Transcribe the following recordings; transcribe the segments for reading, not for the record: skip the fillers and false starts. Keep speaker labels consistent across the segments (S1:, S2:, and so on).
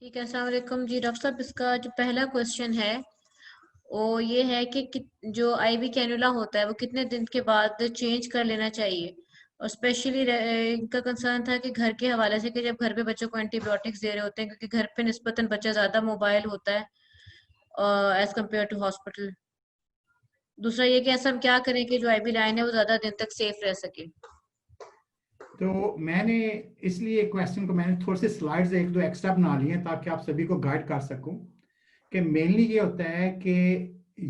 S1: ठीक है, अस्सलाम वालेकुम जी डॉक्टर साहब। इसका जो पहला क्वेश्चन है वो ये है कि जो आईवी कैनुला होता है वो कितने दिन के बाद चेंज कर लेना चाहिए। और स्पेशली इनका कंसर्न था कि घर के हवाले से, कि जब घर पे बच्चों को एंटीबायोटिक्स दे रहे होते हैं, क्योंकि घर पे निस्बतन बच्चा ज्यादा मोबाइल होता है एज कम्पेयर टू हॉस्पिटल। दूसरा ये कि ऐसा हम क्या करें कि जो आईवी लाइन है वो ज्यादा दिन तक सेफ रह सके।
S2: तो मैंने इसलिए क्वेश्चन को मैंने थोड़े से स्लाइड्स एक दो एक्स्ट्रा बना लिए हैं ताकि आप सभी को गाइड कर सकूं कि मेनली ये होता है कि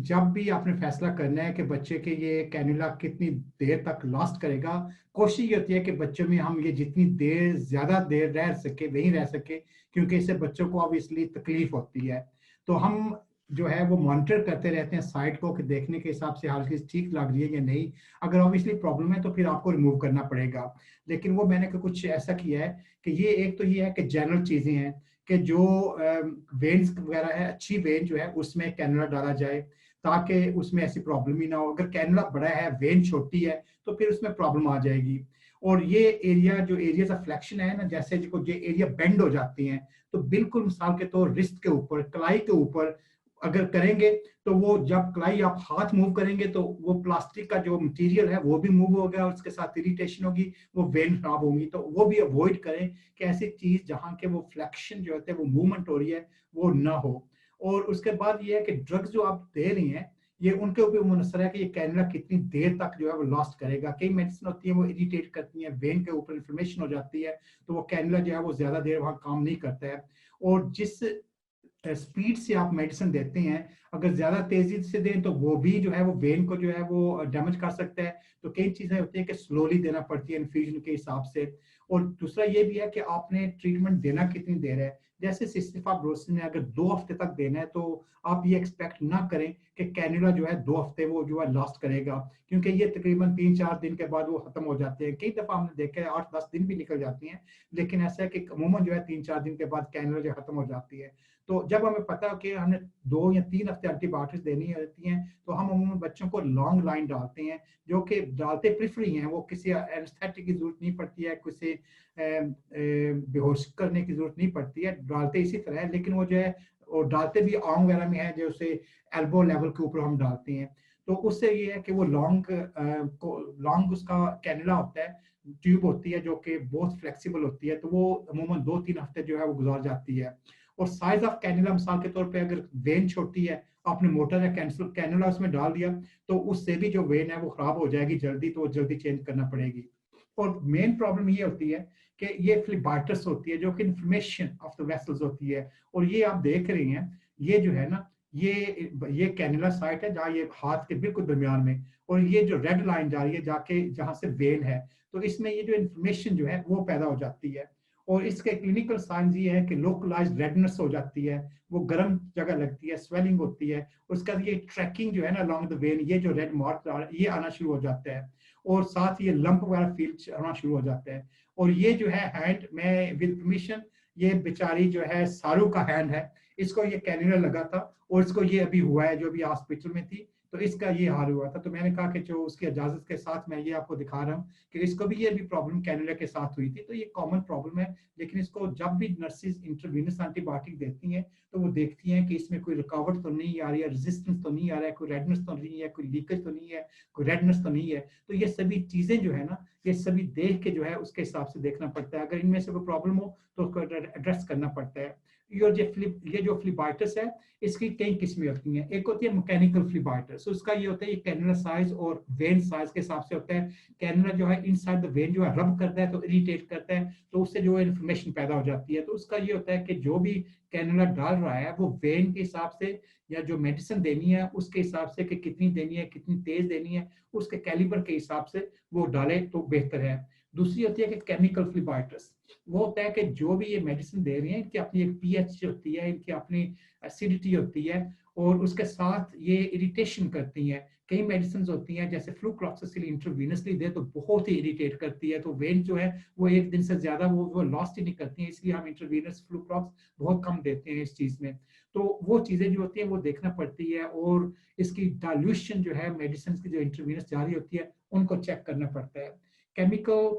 S2: जब भी आपने फैसला करना है कि बच्चे के ये कैनुला कितनी देर तक लास्ट करेगा, कोशिश ये होती है कि बच्चों में हम ये जितनी देर ज्यादा देर रह सके वहीं रह सके, क्योंकि इससे बच्चों को ऑब्वियसली तकलीफ होती है। तो हम जो है वो मॉनिटर करते रहते हैं साइट को कि देखने के हिसाब से हाल चीज ठीक लग रही है या नहीं। अगर ऑब्वियसली प्रॉब्लम है तो फिर आपको रिमूव करना पड़ेगा। लेकिन वो मैंने कुछ ऐसा किया है कि ये एक तो ये है कि जनरल चीजें हैं कि जो वेन्स वगैरह है, अच्छी वेन जो है उसमें कैनुला डाला जाए ताकि उसमें ऐसी प्रॉब्लम ही ना हो। अगर कैनुला बड़ा है, वेन छोटी है, तो फिर उसमें प्रॉब्लम आ जाएगी। और ये एरिया जो एरियाज ऑफ फ्लेक्शन है ना, जैसे जो एरिया बेंड हो जाती हैं, तो बिल्कुल मिसाल के तौर रिस्ट के ऊपर, कलाई के ऊपर अगर करेंगे तो वो जब कलाई आप हाथ मूव करेंगे तो वो प्लास्टिक का जो मटेरियल है वो भी मूव होगा और उसके साथ इरिटेशन होगी, वो वेन खराब होंगी। तो वो भी अवॉइड करें कि ऐसी चीज जहां के वो फ्लेक्शन जो होते हैं वो मूवमेंट हो रही है वो ना हो। और उसके बाद ये है कि ड्रग्स जो आप दे रही हैं ये उनके ऊपर मुनसर है कि ये कैनुला कितनी देर तक जो है वो लास्ट करेगा। कई मेडिसिन होती है वो इरिटेट करती है, वेन के ऊपर इन्फ्लेमेशन हो जाती है, तो वो कैनुला जो है वो ज्यादा देर वहां काम नहीं करता है। और जिस स्पीड से आप मेडिसिन देते हैं, अगर ज्यादा तेजी से दें तो वो भी जो है वो वेन को जो है वो डैमेज कर सकता है। तो कई चीजें होती है कि स्लोली देना पड़ती है इन्फ्यूजन के हिसाब से। और दूसरा ये भी है कि आपने ट्रीटमेंट देना कितनी देर है। जैसे सिस्टिक फाइब्रोसिस में अगर 2 हफ्ते तक देना है तो आप ये एक्सपेक्ट ना करें कि कैनुला जो है 2 हफ्ते वो जो है लास्ट करेगा, क्योंकि ये तकरीबन 3-4 दिन के बाद वो खत्म हो जाते हैं। कई दफा हमने देखा है 8-10 दिन भी निकल जाती हैं, लेकिन ऐसा है कि अमूमन जो है 3-4 दिन के बाद कैनुला जो खत्म हो जाती है। तो जब हमें पता है कि हमने 2 या 3 हफ्ते एंटीबायोटिक्स देनी होती हैं तो हम अमूमन बच्चों को लॉन्ग लाइन डालते हैं, जो कि डालते प्रिफरी हैं। वो किसी एनेस्थेटिक की जरूरत नहीं पड़ती है, किसी बेहोश करने की जरूरत नहीं पड़ती है, डालते इसी तरह है। लेकिन वो जो है और डालते भी आर्म वगैरह में है, जो उसे एल्बो लेवल के ऊपर हम डालते हैं। तो उससे ये है कि वो लॉन्ग उसका कैनुला होता है, ट्यूब होती है जो कि बहुत फ्लेक्सिबल होती है, तो वो अमूमन 2-3 हफ्ते जो है वो गुजार जाती है। और साइज ऑफ कैनुला मिसाल के तौर पे अगर वेन छोटी है, आपने मोटा या कैनुला उसमें डाल दिया तो उससे भी जो वेन है वो खराब हो जाएगी जल्दी, तो वो जल्दी चेंज करना पड़ेगी। और मेन प्रॉब्लम ये होती है कि ये फ्लिबाइटिस होती है जो कि इन्फ्लेमेशन ऑफ द वेसल्स होती है। और ये आप देख रही हैं, ये जो है ना, ये कैनुला साइट है जहाँ ये हाथ के बिल्कुल दरमियान में, और ये जो रेड लाइन जा रही है जाके जहाँ से वेन है, तो इसमें ये जो इन्फ्लेमेशन जो है वो पैदा हो जाती है। और इसके क्लिनिकल साइंस ये है कि लोकलाइज्ड रेडनेस हो जाती है, वो गर्म जगह लगती है, स्वेलिंग होती है। उसका ये ट्रैकिंग जो है ना अलोंग द वेन, ये जो रेड मार्क ये आना शुरू हो जाता है। और साथ ये लंप वगैरह फील होना शुरू हो जाता है। और ये जो है हैंड में विद परमिशन, ये बेचारी जो है सारू का हैंड है, इसको ये कैनुला लगा था और इसको ये अभी हुआ है जो अभी हॉस्पिटल में थी, तो इसका ये हाल हुआ था। तो मैंने कहा कि जो उसकी इजाजत के साथ मैं ये आपको दिखा रहा हूँ कि इसको भी ये भी प्रॉब्लम कैनुला के साथ हुई थी। तो ये कॉमन प्रॉब्लम है, लेकिन इसको जब भी नर्सिस इंट्रावेनस एंटीबायोटिक देती हैं तो वो देखती हैं कि इसमें कोई रुकावट तो नहीं आ रही है, रेजिस्टेंस तो नहीं आ रहा है, कोई रेडनेस तो नहीं है, कोई लीकेज तो नहीं है, कोई रेडनेस तो नहीं है। तो ये सभी चीजें जो है ना, ये सभी देख के जो है उसके हिसाब से देखना पड़ता है। अगर इनमें से कोई प्रॉब्लम हो तो उसको एड्रेस करना पड़ता है। ये जो फ्लिबाइटिस है, इसकी कई किस्में होती हैं। एक होती है मैकेनिकल फ्लिबाइटिस, उसका ये होता है ये कैनुला साइज और वेन साइज के हिसाब से होता है। कैनुला जो है इनसाइड द वेन जो है रब करता है तो इरिटेट करता है, तो उससे जो है इन्फ्लेमेशन पैदा हो जाती है। तो उसका ये होता है कि जो भी कैनुला डाल रहा है वो वेन के हिसाब से या जो मेडिसिन देनी है उसके हिसाब से कि कितनी देनी है, कितनी तेज देनी है, उसके कैलिबर के हिसाब से वो डाले तो बेहतर है। दूसरी होती है कि केमिकल फ्लिबाइटिस, वो होता है कि जो भी ये मेडिसिन दे रही है इनकी अपनी एक पीएच होती है, इनकी अपनी एसिडिटी होती है, और उसके साथ ये इरिटेशन करती हैं। कई मेडिसिन होती हैं जैसे फ्लूक्लॉक्सासिल इंट्रावेनसली दे तो बहुत ही इरिटेट करती है, तो वेन जो है वो एक दिन से ज्यादा वो लॉस्ट ही नहीं करती है, इसलिए हम इंट्रावेनस फ्लूक्लॉक्स बहुत कम देते हैं इस चीज में। तो वो चीजें जो होती हैं वो देखना पड़ती है, और इसकी डाइल्यूशन जो है मेडिसिन की जो इंट्रावेनस जारी होती है उनको चेक करना पड़ता है। केमिकल,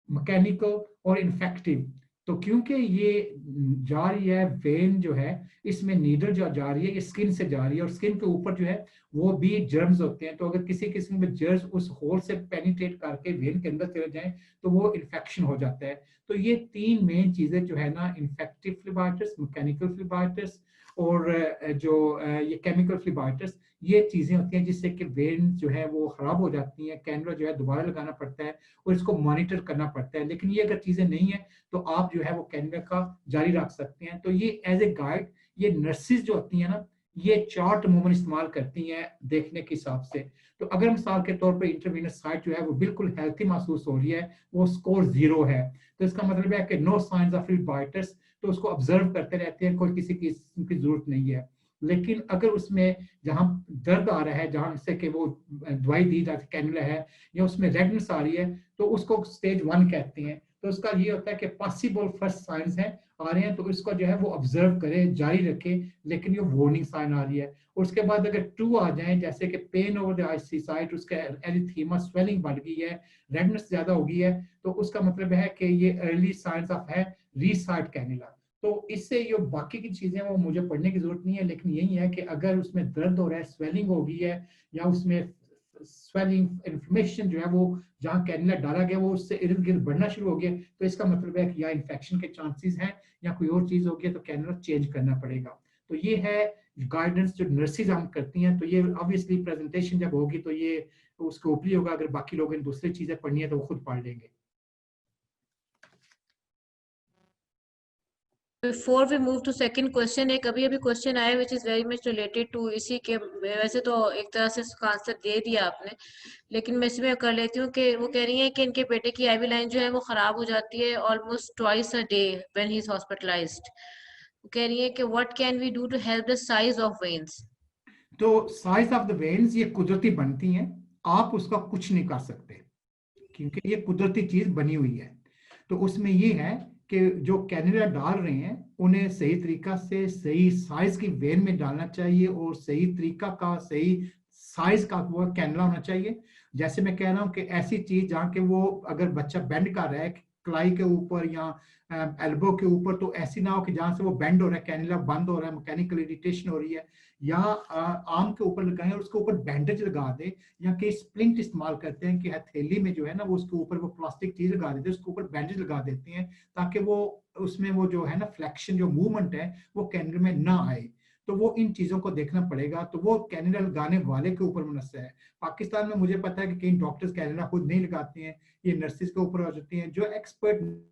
S2: मैकेनिकल और इन्फेक्टिव, तो क्योंकि ये जा रही है वेन जो है, इसमें नीडल जो जा रही है ये स्किन से जा रही है, और स्किन के ऊपर जो है वो भी जर्म्स होते हैं। तो अगर किसी किस्म में जर्म्स उस होल से पेनिट्रेट करके वेन के अंदर चले जाएं तो वो इन्फेक्शन हो जाता है। तो ये 3 मेन चीजें जो है ना, इन्फेक्टिव फ्लेबाइटिस, मैकेनिकल फ्लेबाइटिस और जो ये केमिकल फ्लेबाइटिस, ये चीजें होती हैं जिससे कि वेन जो है वो खराब हो जाती हैं, कैनुला जो है दोबारा लगाना पड़ता है और इसको मॉनिटर करना पड़ता है। लेकिन ये अगर चीजें नहीं है तो आप जो है वो कैनुला का जारी रख सकते हैं। तो ये एज ए गाइड, ये नर्सिस जो होती हैं ना, ये चार्ट अमूमन इस्तेमाल करती हैं देखने के हिसाब से। तो अगर मिसाल के तौर पर इंटरवीनस साइट जो है वो बिल्कुल हेल्थी महसूस हो रही है, वो स्कोर 0 है, तो इसका मतलब है कि नो साइंस ऑफ फ्लेबाइटिस, तो उसको ऑब्जर्व करते रहते हैं, कोई किसी किस्म की जरूरत नहीं है। लेकिन अगर उसमें जहां दर्द आ रहा है, जहां से कि वो दवाई दी जाती कैनुला है, या उसमें रेडनेस आ रही है, तो उसको स्टेज 1 कहते हैं। तो उसका ये होता है कि पॉसिबल फर्स्ट साइंस है आ रहे हैं, तो इसको जो है वो ऑब्जर्व करे, जारी रखे, लेकिन ये वार्निंग साइन आ रही है। और उसके बाद अगर 2 आ जाए, जैसे कि pain over the IC site, उसका एरिथीमा, स्वेलिंग बढ़ गई है, रेडनेस ज्यादा हो गई है, तो उसका मतलब है कि ये अर्ली साइंस ऑफ है रीसाइट कैनुला। तो इससे जो बाकी की चीजें वो मुझे पढ़ने की जरूरत नहीं है, लेकिन यही है कि अगर उसमें दर्द हो रहा है, स्वेलिंग हो गई है, या उसमें स्वेलिंग इन्फ्लेमेशन जो है वो जहाँ कैनुला डाला गया वो उससे इर्द गिर्द बढ़ना शुरू हो गया, तो इसका मतलब है कि या इन्फेक्शन के चांसेस हैं या कोई और चीज हो गई, तो कैनुला चेंज करना पड़ेगा। तो ये है गाइडेंस जो नर्सिस हम करती हैं। तो ये ऑब्वियसली प्रेजेंटेशन जब होगी तो ये उसके ऊपर ही होगा, अगर बाकी लोग इन दूसरी चीजें पढ़नी है तो वो खुद पढ़ लेंगे।
S1: Before we move to second question, एक अभी अभी क्वेश्चन आया which is very much related to इसी के, वैसे तो एक तरह से इसका आंसर दे दिया आपने, लेकिन मैं इसमें कर लेती हूँ कि वो कह रही हैं कि इनके बेटे की आईवी लाइन जो है वो खराब हो जाती है almost twice a day when he is hospitalised. वो कह रही है कि what can we do to help the size of veins.
S2: तो साइज ऑफ द वेन्स ये कुदरती बनती हैं, आप उसका कुछ नहीं कर सकते, क्योंकि ये कुदरती चीज बनी हुई है। तो उसमें ये है कि जो कैनुला डाल रहे हैं उन्हें सही तरीका से सही साइज की वेन में डालना चाहिए, और सही तरीका का, सही साइज का वो कैनुला होना चाहिए। जैसे मैं कह रहा हूँ कि ऐसी चीज जहाँ के वो अगर बच्चा बेंड कर रहा है कलाई के ऊपर या एल्बो के ऊपर, तो ऐसी ना हो कि जहां से वो बेंड हो रहा है, कैनुला बंद हो रहा है, मैकेनिकल इरिटेशन हो रही है, या आर्म के ऊपर लगाएं और उसके ऊपर बैंडेज लगा दे, या कि स्प्लिंट इस्तेमाल करते हैं कि हथेली में जो है ना वो उसके ऊपर वो प्लास्टिक चीज लगा देते हैं, उसके ऊपर बैंडेज लगा देते हैं, ताकि वो उसमें वो जो है ना फ्लेक्शन, जो मूवमेंट है वो कैनुला में ना आए। तो वो इन चीजों को देखना पड़ेगा। तो वो कैनुला लगाने वाले के ऊपर मुनस्सर है। पाकिस्तान में मुझे पता है कि कई डॉक्टर्स कैनुला खुद नहीं लगाते हैं, ये नर्सिस के ऊपर हो जाती हैं जो एक्सपर्ट।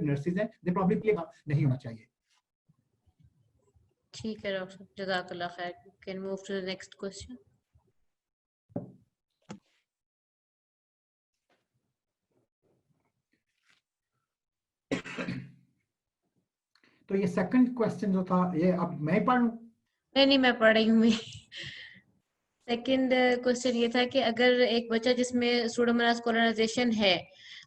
S2: नर्सिस हैं, दे प्रॉब्लम नहीं होना चाहिए।
S1: ठीक है डॉक्टर साहब, जज़ाकल्लाह खैर। Can move to the next question.
S2: तो ये सेकंड क्वेश्चन जो था, ये अब मैं पढ़ लूं?
S1: नहीं, मैं पढ़ रही हूँ। सेकंड क्वेश्चन ये था कि अगर एक बच्चा जिसमें सूडोमोनास कोलोनाइजेशन है,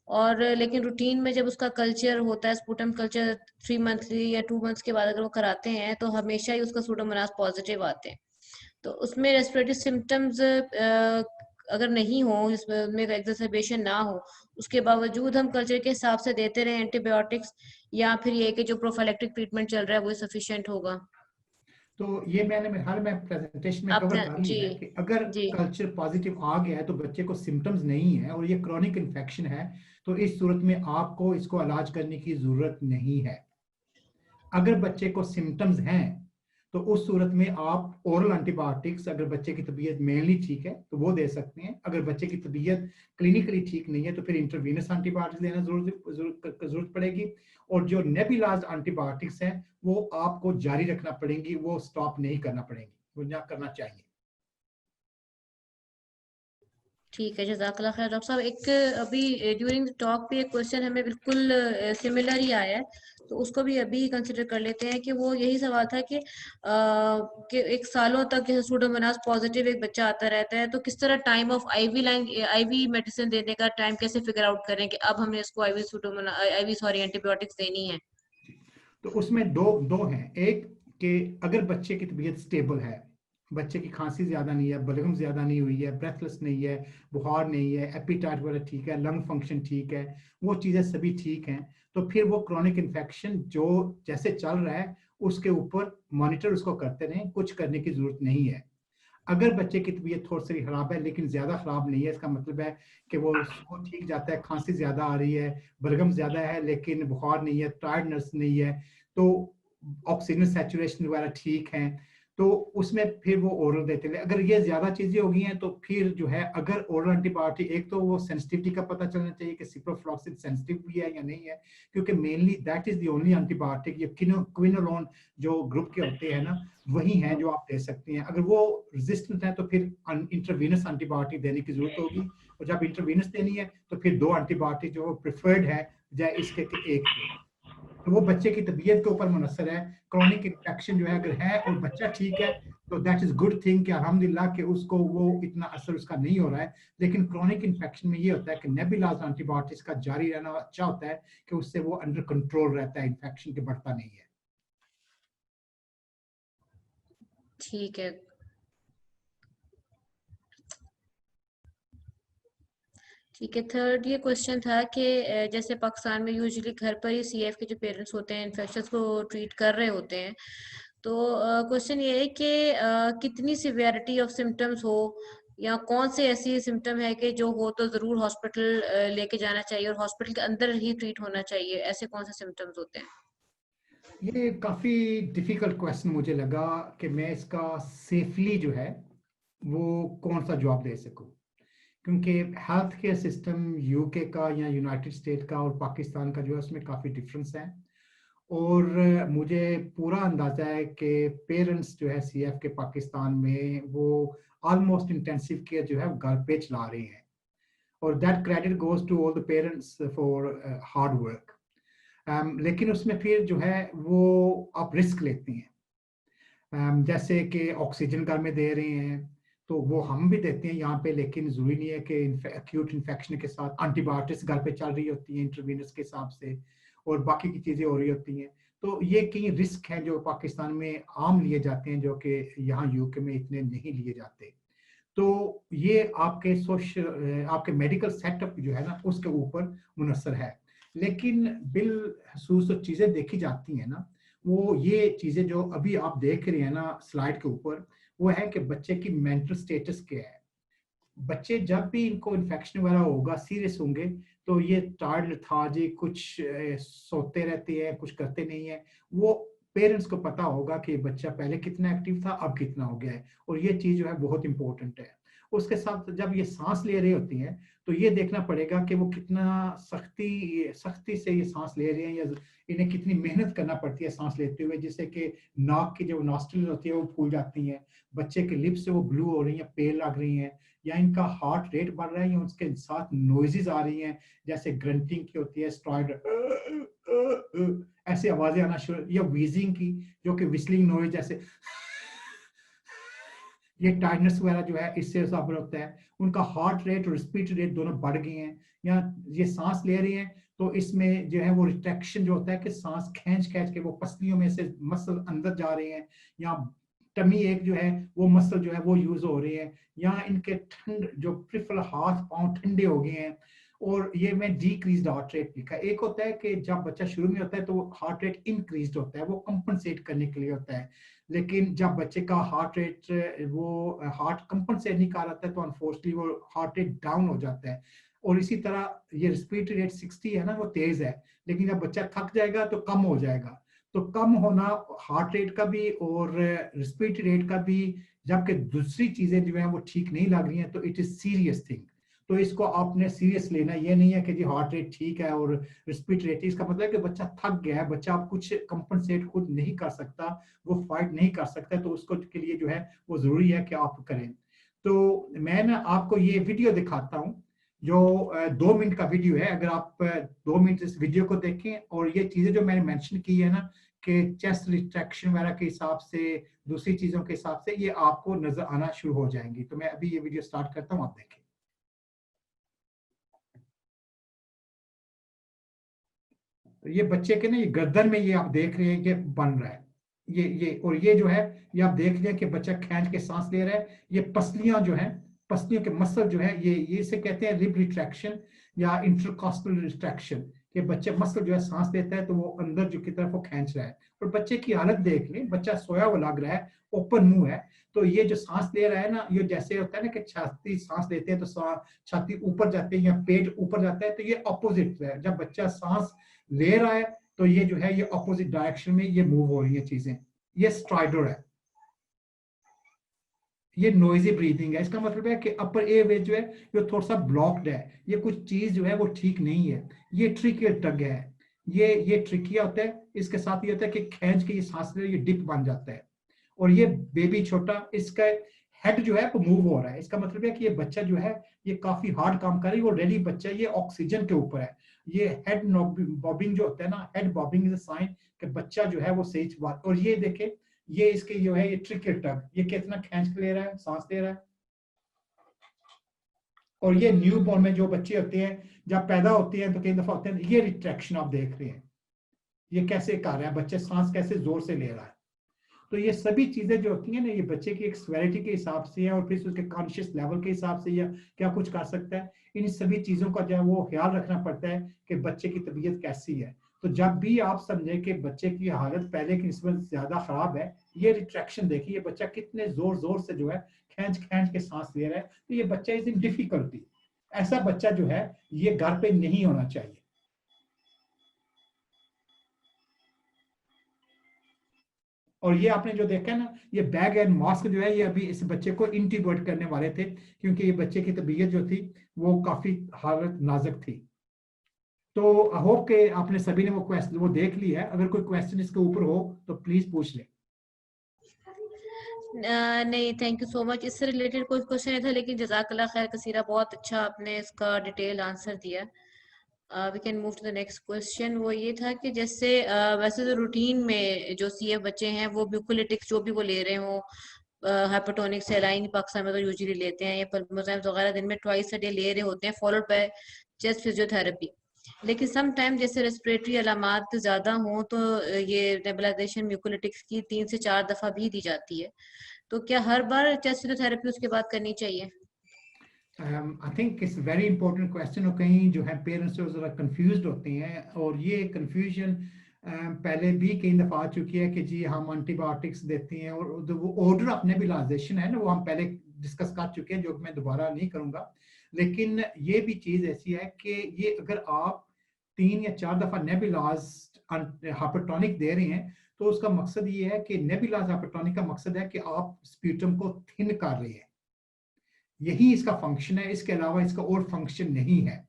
S1: और लेकिन रूटीन में जब उसका कल्चर होता है, स्पुटम कल्चर 3 मंथली या 2 मंथ्स के बाद अगर वो कराते हैं, तो हमेशा ही उसका सूडोमोनास पॉजिटिव आते हैं। तो उसमें रेस्पिरेटरी सिम्टम्स अगर नहीं हो, जिसमें एग्जर्सरबेशन ना हो, उसके बावजूद हम कल्चर के हिसाब से देते रहे एंटीबायोटिक्स, या फिर ये कि जो प्रोफाइलेक्टिक ट्रीटमेंट चल रहा है वो सफिशिएंट होगा?
S2: तो ये मैं प्रेजेंटेशन में कवर
S1: आपने
S2: कर
S1: जी
S2: लिया है कि अगर
S1: जी
S2: कल्चर पॉजिटिव आ गया है तो बच्चे को सिम्टम्स नहीं है और ये क्रॉनिक इन्फेक्शन है, तो इस सूरत में आपको इसको इलाज करने की जरूरत नहीं है। अगर बच्चे को सिम्टम्स हैं तो उस सूरत में आप ओरल एंटीबायोटिक्स, अगर बच्चे की तबीयत मेनली ठीक है तो वो दे सकते हैं। अगर बच्चे की तबीयत क्लिनिकली ठीक नहीं है तो फिर इंटरवीनस एंटीबायोटिक्स देना जरूरत पड़ेगी। और जो नेबुलाइज्ड एंटीबायोटिक्स हैं वो आपको जारी रखना पड़ेंगी, वो स्टॉप नहीं करना पड़ेंगी, वो ना करना चाहिए।
S1: ठीक है, जज़ाकल्लाह खैर डॉक्टर साहब। एक अभी ड्यूरिंग द टॉक पे एक क्वेश्चन हमें बिल्कुल सिमिलर ही आया है, तो उसको भी अभी कंसिडर कर लेते हैं। कि वो यही सवाल था कि एक सालों तक जैसे सूडोमोनास पॉजिटिव एक बच्चा आता रहता है, तो किस तरह टाइम ऑफ आईवी मेडिसिन देने का टाइम कैसे फिगर आउट करें कि अब हमने इसको आईवी सॉरी एंटीबायोटिक्स देनी है।
S2: तो उसमें दो दो हैं। एक कि अगर बच्चे की तबीयत स्टेबल है, बच्चे की खांसी ज्यादा नहीं है, बलगम ज्यादा नहीं हुई है, ब्रेथलेस नहीं है, बुखार नहीं है, एपिटाइट वगैरह ठीक है, लंग फंक्शन ठीक है, वो चीजें सभी ठीक हैं, तो फिर वो क्रॉनिक इन्फेक्शन जो जैसे चल रहा है उसके ऊपर मॉनिटर उसको करते रहें, कुछ करने की जरूरत नहीं है। अगर बच्चे की तबीयत थोड़ी सी खराब है लेकिन ज्यादा खराब नहीं है, इसका मतलब है कि वो ठीक जाता है, खांसी ज्यादा आ रही है, बलगम ज्यादा है लेकिन बुखार नहीं है, टायर्डनेस नहीं है, तो ऑक्सीजन सैचुरेशन वगैरह ठीक है, तो उसमें फिर वो ओरल देते हैं। अगर ये ज्यादा चीजें हो गई हैं तो फिर जो है, अगर ओरल एंटीबायोटिक, एक तो वो सेंसिटिविटी का पता चलना चाहिए कि सिप्रोफ्लॉक्सिन सेंसिटिव भी है या नहीं है, क्योंकि mainly that is the only antibiotic, ये क्विनोलोन जो ग्रुप के होते हैं ना, वही हैं जो आप दे सकते हैं। अगर वो रेजिस्टेंट है तो फिर इंट्रावीनस एंटीबायोटिक देने की जरूरत होगी, और जब इंट्रावीनस देनी है तो फिर दो एंटीबायोटिक जो प्रिफर्ड है, चाहे इसके एक दे। तो वो बच्चे की तबीयत के ऊपर मुनसर है। क्रॉनिक इन्फेक्शन जो है अगर है और बच्चा ठीक है तो दैट इज गुड थिंग कि अल्हम्दुलिल्लाह कि उसको वो इतना असर उसका नहीं हो रहा है। लेकिन क्रॉनिक इन्फेक्शन में ये होता है कि नेबुलाइज्ड एंटीबायोटिक्स का जारी रहना अच्छा होता है कि उससे वो अंडर कंट्रोल रहता है, इन्फेक्शन के बढ़ता नहीं है।
S1: ठीक है। ठीक है, थर्ड ये क्वेश्चन था कि जैसे पाकिस्तान में यूजुअली घर पर ही सीएफ के जो पेरेंट्स होते हैं इन्फेक्शंस को ट्रीट कर रहे होते हैं, तो क्वेश्चन ये है कि कितनी सिवियरिटी ऑफ सिम्टम्स हो, या कौन से ऐसी सिम्टम है कि जो हो तो जरूर हॉस्पिटल लेके जाना चाहिए और हॉस्पिटल के अंदर ही ट्रीट होना चाहिए, ऐसे कौन से सिम्टम्स होते हैं।
S2: ये काफी डिफिकल्ट क्वेश्चन मुझे लगा कि मैं इसका सेफली जो है वो कौन सा जवाब दे सकूं, क्योंकि हेल्थ केयर सिस्टम यूके का या यूनाइटेड स्टेट का और पाकिस्तान का जो है उसमें काफी डिफरेंस है। और मुझे पूरा अंदाजा है कि पेरेंट्स जो है सीएफ के पाकिस्तान में वो ऑलमोस्ट इंटेंसिव केयर जो है वो घर पे चला रहे हैं, और that credit goes to all the parents for hard work. लेकिन उसमें फिर जो है वो आप रिस्क लेती हैं। जैसे कि ऑक्सीजन घर में दे रहे हैं तो वो हम भी देते हैं यहाँ पे, लेकिन जरूरी नहीं है कि एक्यूट इन्फेक्शन के साथ एंटीबायोटिक्स घर पे चल रही होती हैं इंटरवीनस के हिसाब से, और बाकी की चीजें हो रही होती हैं। तो ये कई रिस्क हैं जो पाकिस्तान में आम लिए जाते हैं, जो कि यहाँ यूके में इतने नहीं लिए जाते। तो ये आपके सोशल, आपके मेडिकल सेटअप जो है ना उसके ऊपर मुनसर है। लेकिन बिल खसूस जो चीजें देखी जाती हैं ना, वो ये चीजें जो अभी आप देख रहे हैं ना स्लाइड के ऊपर, वो है कि बच्चे की मेंटल स्टेटस क्या है। बच्चे जब भी इनको इन्फेक्शन वगैरह होगा, सीरियस होंगे, तो ये टार्ड लथार्जी, कुछ सोते रहते हैं, कुछ करते नहीं है। वो पेरेंट्स को पता होगा कि बच्चा पहले कितना एक्टिव था, अब कितना हो गया है, और ये चीज जो है बहुत इंपॉर्टेंट है। उसके साथ जब ये सांस ले रही होती हैं तो ये देखना पड़ेगा कि वो कितना सख्ती सख्ती से ये सांस ले रहे हैं, या इन्हें कितनी मेहनत करना पड़ती है सांस लेते हुए, जिससे कि नाक की जो नॉस्ट्रिल होती है वो फूल जाती हैं, बच्चे के लिप्स से वो ब्लू हो रही हैं, पेल लग रही हैं, या इनका हार्ट रेट बढ़ रहा है, या उसके साथ नॉइजेस आ रही हैं, जैसे ग्रंटिंग की होती है, स्ट्रॉइड ऐसी आवाजें आना शुरू, या वीजिंग की जो कि विस्लिंग नॉइज जैसे ये टाइटनेस वगैरह जो है इससे साबित होता है। उनका हार्ट रेट और रेस्पिरेटरी रेट दोनों बढ़ गए हैं, या ये सांस ले रही हैं तो इसमें जो है वो रिट्रैक्शन जो होता है कि सांस खींच खींच के वो पसलियों में से मसल अंदर जा रहे हैं, या टमी एक जो है वो मसल जो है वो यूज हो रही है, या इनके ठंड जो प्रिफरल हाथ पांव ठंडे हो गए हैं। और ये में डिक्रीज हार्ट रेट लिखा है। एक होता है कि जब बच्चा शुरू में होता है तो हार्ट रेट इंक्रीज होता है, वो कंपनसेट करने के लिए होता है। लेकिन जब बच्चे का हार्ट रेट वो हार्ट कंपनसेट नहीं कर रहा है तो अनफॉर्चुनेटली वो हार्ट रेट डाउन हो जाता है। और इसी तरह ये रेस्पिरेटरी रेट 60 है ना, वो तेज है, लेकिन जब बच्चा थक जाएगा तो कम हो जाएगा। तो कम होना हार्ट रेट का भी और रेस्पिरेटरी रेट का भी, जबकि दूसरी चीजें जो है वो ठीक नहीं लग रही हैं, तो इट इज सीरियस थिंग। तो इसको आपने सीरियस लेना, ये नहीं है कि जी हार्ट रेट ठीक है और रेस्पिरेटरी रेट, इसका मतलब है कि बच्चा थक गया है, बच्चा आप कुछ कंपनसेट खुद नहीं कर सकता, वो फाइट नहीं कर सकता, तो उसको के लिए जो है वो जरूरी है कि आप करें। तो मैं ना आपको ये वीडियो दिखाता हूँ जो 2 मिनट का वीडियो है। अगर आप 2 मिनट इस वीडियो को देखें और ये चीजें जो मैंने मेंशन की है ना कि चेस्ट रिट्रैक्शन वगैरह के हिसाब से, दूसरी चीजों के हिसाब से, ये आपको नजर आना शुरू हो जाएंगी। तो मैं अभी ये वीडियो स्टार्ट करता हूँ, आप देखें। तो ये बच्चे के ना ये गर्दन में ये आप देख रहे हैं कि बन रहा है, ये और ये जो है ये आप देख रहे हैं कि बच्चा खींच के सांस ले रहा है। ये पसलियां जो है, पसलियों के मसल जो है, ये इसे कहते हैं रिब रिट्रैक्शन या इंटरकॉस्टल रिट्रैक्शन। कि बच्चे मसल जो है सांस लेता है तो वो अंदर जो की तरफ वो खींच रहा है। और बच्चे की हालत देख लें, बच्चा सोया हुआ लग रहा है, ओपन मुंह है। तो ये जो सांस ले रहा है ना, ये जैसे होता है ना कि छाती सांस लेते हैं तो छाती ऊपर जाते हैं या पेट ऊपर जाता है, तो ये अपोजिट है। जब बच्चा सांस ले रहा है तो ये जो है ये ऑपोजिट डायरेक्शन में ये मूव हो रही है चीजें। ये स्ट्राइडर है, ये नॉइजी ब्रीदिंग है। इसका मतलब है कि अपर एयरवे जो है ये थोड़ा सा ब्लॉक्ड है, ये कुछ चीज जो है वो ठीक नहीं है। ये ट्रिकियल टग है, ये ट्रिकिया होता है। इसके साथ ये होता है कि खींच के ये सांस ले, ये डिप बन जाता है। और ये बेबी छोटा, इसका हेड जो है वो मूव हो रहा है। इसका मतलब है कि ये बच्चा जो है ये काफी हार्ड काम कर रही है। ऑलरेडी बच्चा ये ऑक्सीजन के ऊपर है। ये हेड बॉबिंग जो होता है ना, head bobbing is a sign कि बच्चा जो है वो सही बात। और ये देखे, ये इसके जो है ये ट्रिकल टग, ये कितना खींच के ले रहा है, सांस ले रहा है। और ये न्यू बॉर्न में जो बच्चे होते हैं जब पैदा होते हैं तो कई दफा होते हैं, ये रिट्रैक्शन आप देख रहे हैं, ये कैसे कर रहा है बच्चे, सांस कैसे जोर से ले रहा है। तो ये सभी चीजें जो होती हैं ना, ये बच्चे की एक स्वेरिटी के हिसाब से है और फिर उसके कॉन्शियस लेवल के हिसाब से या क्या कुछ कर सकता है। इन सभी चीजों का जो है वो ख्याल रखना पड़ता है कि बच्चे की तबीयत कैसी है। तो जब भी आप समझे कि बच्चे की हालत पहले की निस्बत ज्यादा खराब है, ये रिट्रैक्शन देखिए, बच्चा कितने जोर जोर से जो है खींच खींच के सांस ले रहा है। तो ये बच्चा इज इन डिफिकल्टी। ऐसा बच्चा जो है ये घर पे नहीं होना चाहिए। और ये आपने जो देखा है ना, ये बैग एंड मास्क जो है ये अभी इस बच्चे को इंटीबर्ट करने वाले थे, क्योंकि ये बच्चे की तबीयत जो थी वो काफी हालत नाजुक थी। तो आई होप के आपने सभी ने वो क्वेश्चन वो देख लिया है। अगर कोई क्वेश्चन इसके ऊपर हो तो प्लीज पूछ ले।
S1: नहीं, थैंक यू सो मच। इससे रिलेटेड कोई क्वेश्चन था, लेकिन जजाकल्ला खैर कसीरा, बहुत अच्छा आपने इसका डिटेल आंसर दिया। We can move to the next question. वो ये था कि जैसे वैसे तो रूटीन में जो सीएफ बच्चे हैं वो म्यूकोलिटिक्स जो भी वो ले रहे हो, हाइपोटोनिक सेलाइन पाकिस्तान में तो यूजुअली लेते हैं, ये पल्मोजाइम्स वगैरह दिन में ट्वाइस अ डे ले रहे होते हैं, फॉलोड बाय चेस्ट फिजियोथेरेपी। लेकिन सम टाइम जैसे रेस्पिरेटरी अलामात ज्यादा हो तो ये नेबुलाइजेशन म्यूकोलिटिक्स की 3 से 4 दफा भी दी जाती है। तो क्या हर बार चेस्ट फिजियोथेरेपी उसके बाद करनी चाहिए?
S2: I think it's very important question. और कहीं जो है पेरेंट्स जो जरा कंफ्यूज्ड होते हैं, और ये कंफ्यूजन पहले भी कई दफा आ चुकी है कि जी हम एंटीबायोटिक्स देते हैं। और वो ऑर्डर ऑफ नेबुलाइजेशन है ना, वो हम पहले डिस्कस कर चुके हैं, जो मैं दोबारा नहीं करूंगा। लेकिन ये भी चीज ऐसी है कि ये अगर आप 3 या 4 दफा नेबुलाइज हाइपरटोनिक दे रहे हैं तो उसका मकसद ये है कि नेबुलाइज हाइपरटोनिक का मकसद है कि आप स्प्यूटम को थिन कर रहे हैं। यही इसका फंक्शन है, इसके अलावा इसका और फंक्शन नहीं है।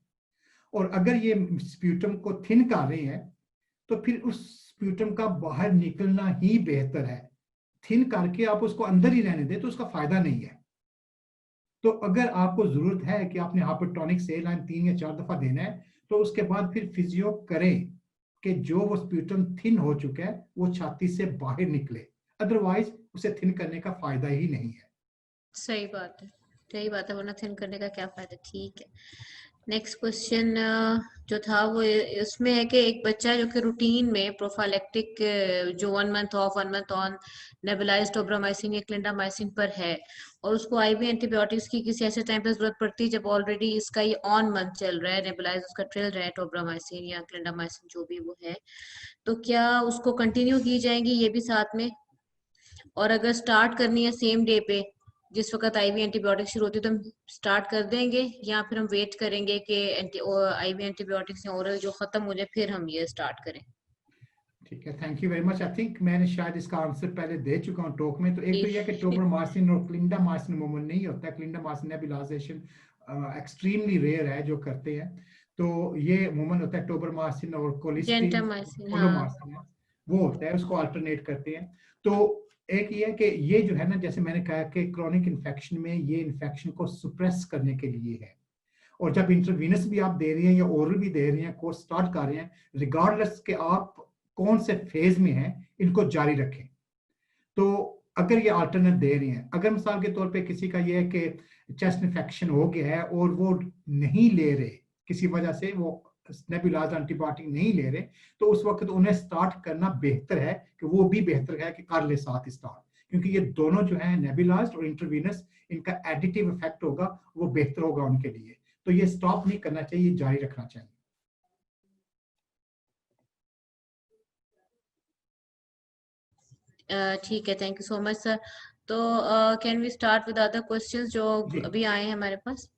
S2: और अगर ये स्प्यूटम को थिन कर रहे हैं तो फिर उस स्प्यूटम का बाहर निकलना ही बेहतर है। थिन करके आप उसको अंदर ही रहने दें तो उसका फायदा नहीं है। तो अगर आपको जरूरत है कि आपने हाइपरटोनिक सेलाइन 3 या 4 दफा देना है तो उसके बाद फिर फिजियो करें कि जो वो स्प्यूटम थिन हो चुका है वो छाती से बाहर निकले। अदरवाइज उसे थिन करने का फायदा ही नहीं है।
S1: सही बात है, सही बात है, वरना थिन करने का क्या फायदा। ठीक है, नेक्स्ट क्वेश्चन जो था वो इसमें है कि एक बच्चा जो कि रूटीन में प्रोफाइलेक्टिक जो 1 month of 1 month on nebulised tobramycin या क्लिंडामाइसिन पर है, और उसको आईवी एंटीबायोटिक्स की किसी ऐसे टाइम पे जरूरत पड़ती है जब ऑलरेडी इसका ये ऑन मंथ चल रहा है, नेबुलाइज उसका ट्रिल रहा है टोब्रामाइसिन या क्लिंडामाइसिन जो भी वो है, तो क्या उसको कंटिन्यू की जाएंगी ये भी साथ में? और अगर स्टार्ट करनी है सेम डे पे जिस वक्त आईवी एंटीबायोटिक शुरू होती है, तो हम स्टार्ट कर देंगे या फिर हम वेट करेंगे कि आईवी एंटीबायोटिक्स या ओरल जो खत्म हो जाए फिर हम ये स्टार्ट करें?
S2: ठीक है, thank you very much. I think मैंने शायद इसका आंसर पहले दे चुका हूँ टॉक में। तो एक तो यह कि टोब्रामाइसिन और क्लिंडामाइसिन अमूमन नहीं होता है। क्लिंडामाइसिन नेबुलाइजेशन एक्सट्रीमली रेयर है जो करते हैं। तो ये अमूमन होता है टोब्रामाइसिन और कोलिस्टीन,
S1: जेंटामाइसिन, हाँ।
S2: कोलोमाइसिन है वो होता है, उसको अल्टरनेट करते हैं। तो एक ये है कि ये जो है ना, जैसे मैंने कहा कि क्रोनिक इन्फेक्शन में ये इन्फेक्शन को सुप्रेस करने के लिए है, और जब इंट्रावीनस भी आप दे रही हैं या ओरल भी दे रही हैं, कोर्स स्टार्ट कर रहे हैं, रिगार्डलेस के आप कौन से फेज में हैं, इनको जारी रखें। तो अगर ये अल्टरनेट दे रही हैं, अगर मिसाल के तौर पे किसी का ये है कि चेस्ट इन्फेक्शन हो गया है और वो नहीं ले रहे, किसी वजह से वो नेबुलाइज्ड एंटीबायोटिक नहीं ले रहे, तो उस वक्त उन्हें स्टार्ट करना बेहतर है, कि वो भी बेहतर है कि कर ले साथ स्टार्ट, क्योंकि ये दोनों जो है नेबुलाइज्ड और इंट्रावीनस, इनका एडिटिव इफेक्ट होगा, वो बेहतर होगा उनके लिए। तो ये स्टॉप नहीं करना चाहिए, जारी रखना चाहिए।
S1: ठीक है, thank you so much sir. तो can we start with other questions जो
S2: जी,
S1: अभी आए हैं हमारे पास?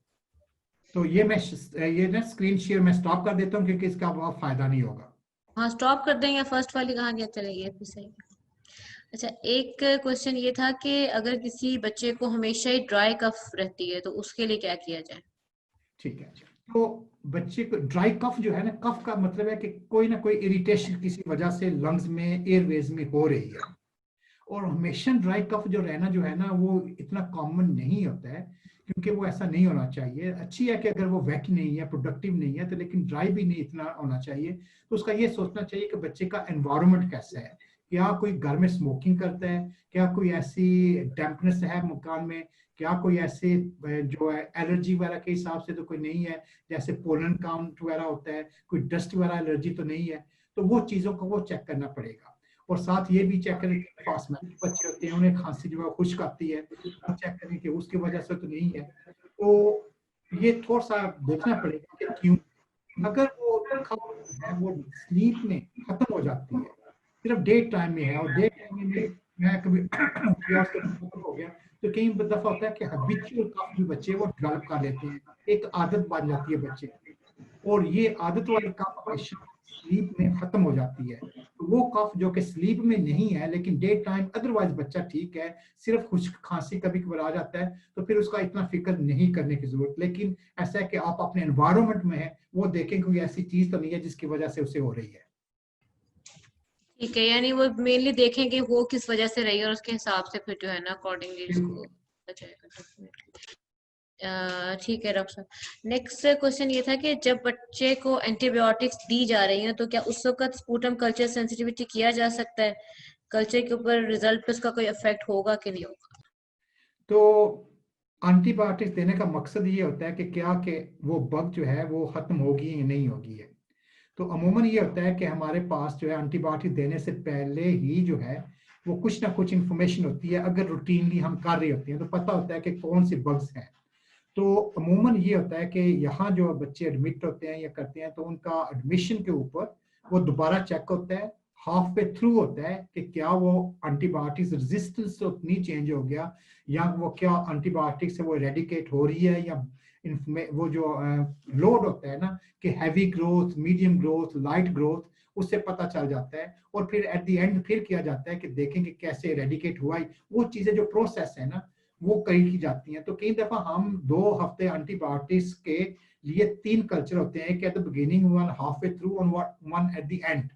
S2: तो ये ना स्क्रीन शेयर मैं स्टॉप कर देता हूँ, क्योंकि इसका बहुत फायदा नहीं होगा।
S1: हाँ, स्टॉप कर दें या फर्स्ट वाली कहाँ गया, चलेगी फिर सही। अच्छा, एक क्वेश्चन ये था कि अगर किसी बच्चे को हमेशा ही ड्राई कफ रहती है तो उसके लिए क्या किया जाए?
S2: ठीक है, तो बच्चे को ड्राई कफ जो है ना, कफ का मतलब है कि कोई ना कोई इरिटेशन किसी वजह से लंग्स में, एयरवेज में हो रही है, और हमेशा ड्राई कफ जो रहना जो है ना, वो इतना कॉमन नहीं होता है, क्योंकि वो ऐसा नहीं होना चाहिए। अच्छी है कि अगर वो वेट नहीं है, प्रोडक्टिव नहीं है, तो लेकिन ड्राई भी नहीं इतना होना चाहिए। तो उसका ये सोचना चाहिए कि बच्चे का एनवायरनमेंट कैसा है, क्या कोई घर में स्मोकिंग करता है, क्या कोई ऐसी डैम्पनेस है मकान में, क्या कोई ऐसे जो है एलर्जी वगैरह के हिसाब से तो कोई नहीं है, जैसे पोलन काउंट वगैरह होता है, कोई डस्ट वगैरह एलर्जी तो नहीं है। तो वो चीज़ों को वो चेक करना पड़ेगा। और साथ ये भी चेक करें कि फास्टमेटिक बच्चे होते हैं, उन्हें खांसी जो है खुश्क आती है, वो चेक करें कि उसकी वजह से तो नहीं है। तो ये थोड़ा सा देखना पड़ेगा कि क्यों। अगर वो खबर है वो स्लीप में खत्म हो जाती है, सिर्फ डे टाइम में है, और डे टाइम में मैं कभी प्रयास खत्म हो गया, तो कई दफा होता है कि हैबिचुअल कफ जो बच्चे वो डेवलप कर लेते हैं, एक आदत बन जाती है बच्चे की, और ये आदत वाली कफ हमेशा स्लीप में खत्म हो जाती है। तो वो कफ जो कि स्लीप में नहीं है, लेकिन डे टाइम अदरवाइज बच्चा ठीक है, सिर्फ खुश्क खांसी कभी कभार आ जाता है, तो फिर उसका इतना फिक्र नहीं करने की जरूरत। लेकिन ऐसा है कि आप अपने एनवायरनमेंट में है, वो देखें कोई ऐसी चीज तो नहीं है जिसकी वजह से उसे हो रही है।
S1: ठीक है, यानी वो मेनली देखेंगे वो किस वजह से रही है और उसके हिसाब से फिर जो है ना अकॉर्डिंगली
S2: बिल्कुल।
S1: उसको बचाएगा। ठीक है डॉक्टर साहब। नेक्स्ट क्वेश्चन ये था कि जब बच्चे को एंटीबायोटिक्स दी जा रही है तो क्या उस वक्त स्पूटम कल्चर सेंसिटिविटी किया जा सकता है? कल्चर के ऊपर रिजल्ट पे उसका कोई इफेक्ट होगा कि नहीं होगा?
S2: तो एंटीबायोटिक्स देने का मकसद ये होता है कि क्या कि वो बग जो है वो खत्म होगी या नहीं होगी है। तो अमूमन ये होता है कि हमारे पास जो है एंटीबायोटिक देने से पहले ही जो है वो कुछ ना कुछ इंफॉर्मेशन होती है, अगर रूटीनली हम कर रहे होते हैं तो पता होता है कि कौन से बग्स हैं। तो अमूमन ये होता है कि यहाँ जो बच्चे एडमिट होते हैं या करते हैं, तो उनका एडमिशन के ऊपर वो दोबारा चेक होता है, हाफ पे थ्रू होता है कि क्या वो एंटीबायोटिक्स रेजिस्टेंस तो नहीं चेंज हो गया, या वो क्या एंटीबायोटिक से वो रेडिकेट हो रही है, या वो जो लोड होता है ना कि heavy growth, medium growth, light growth, उससे पता चल जाता है। और फिर एट द एंड फिर किया जाता है कि देखेंगे कैसे रेडिकेट हुआ है। वो चीजें जो प्रोसेस है ना, वो कई की जाती हैं। तो कई दफा हम 2 हफ्ते एंटीबायोटिक्स के लिए 3 कल्चर होते हैं, कि at the beginning one, half way through और वन एट द एंड।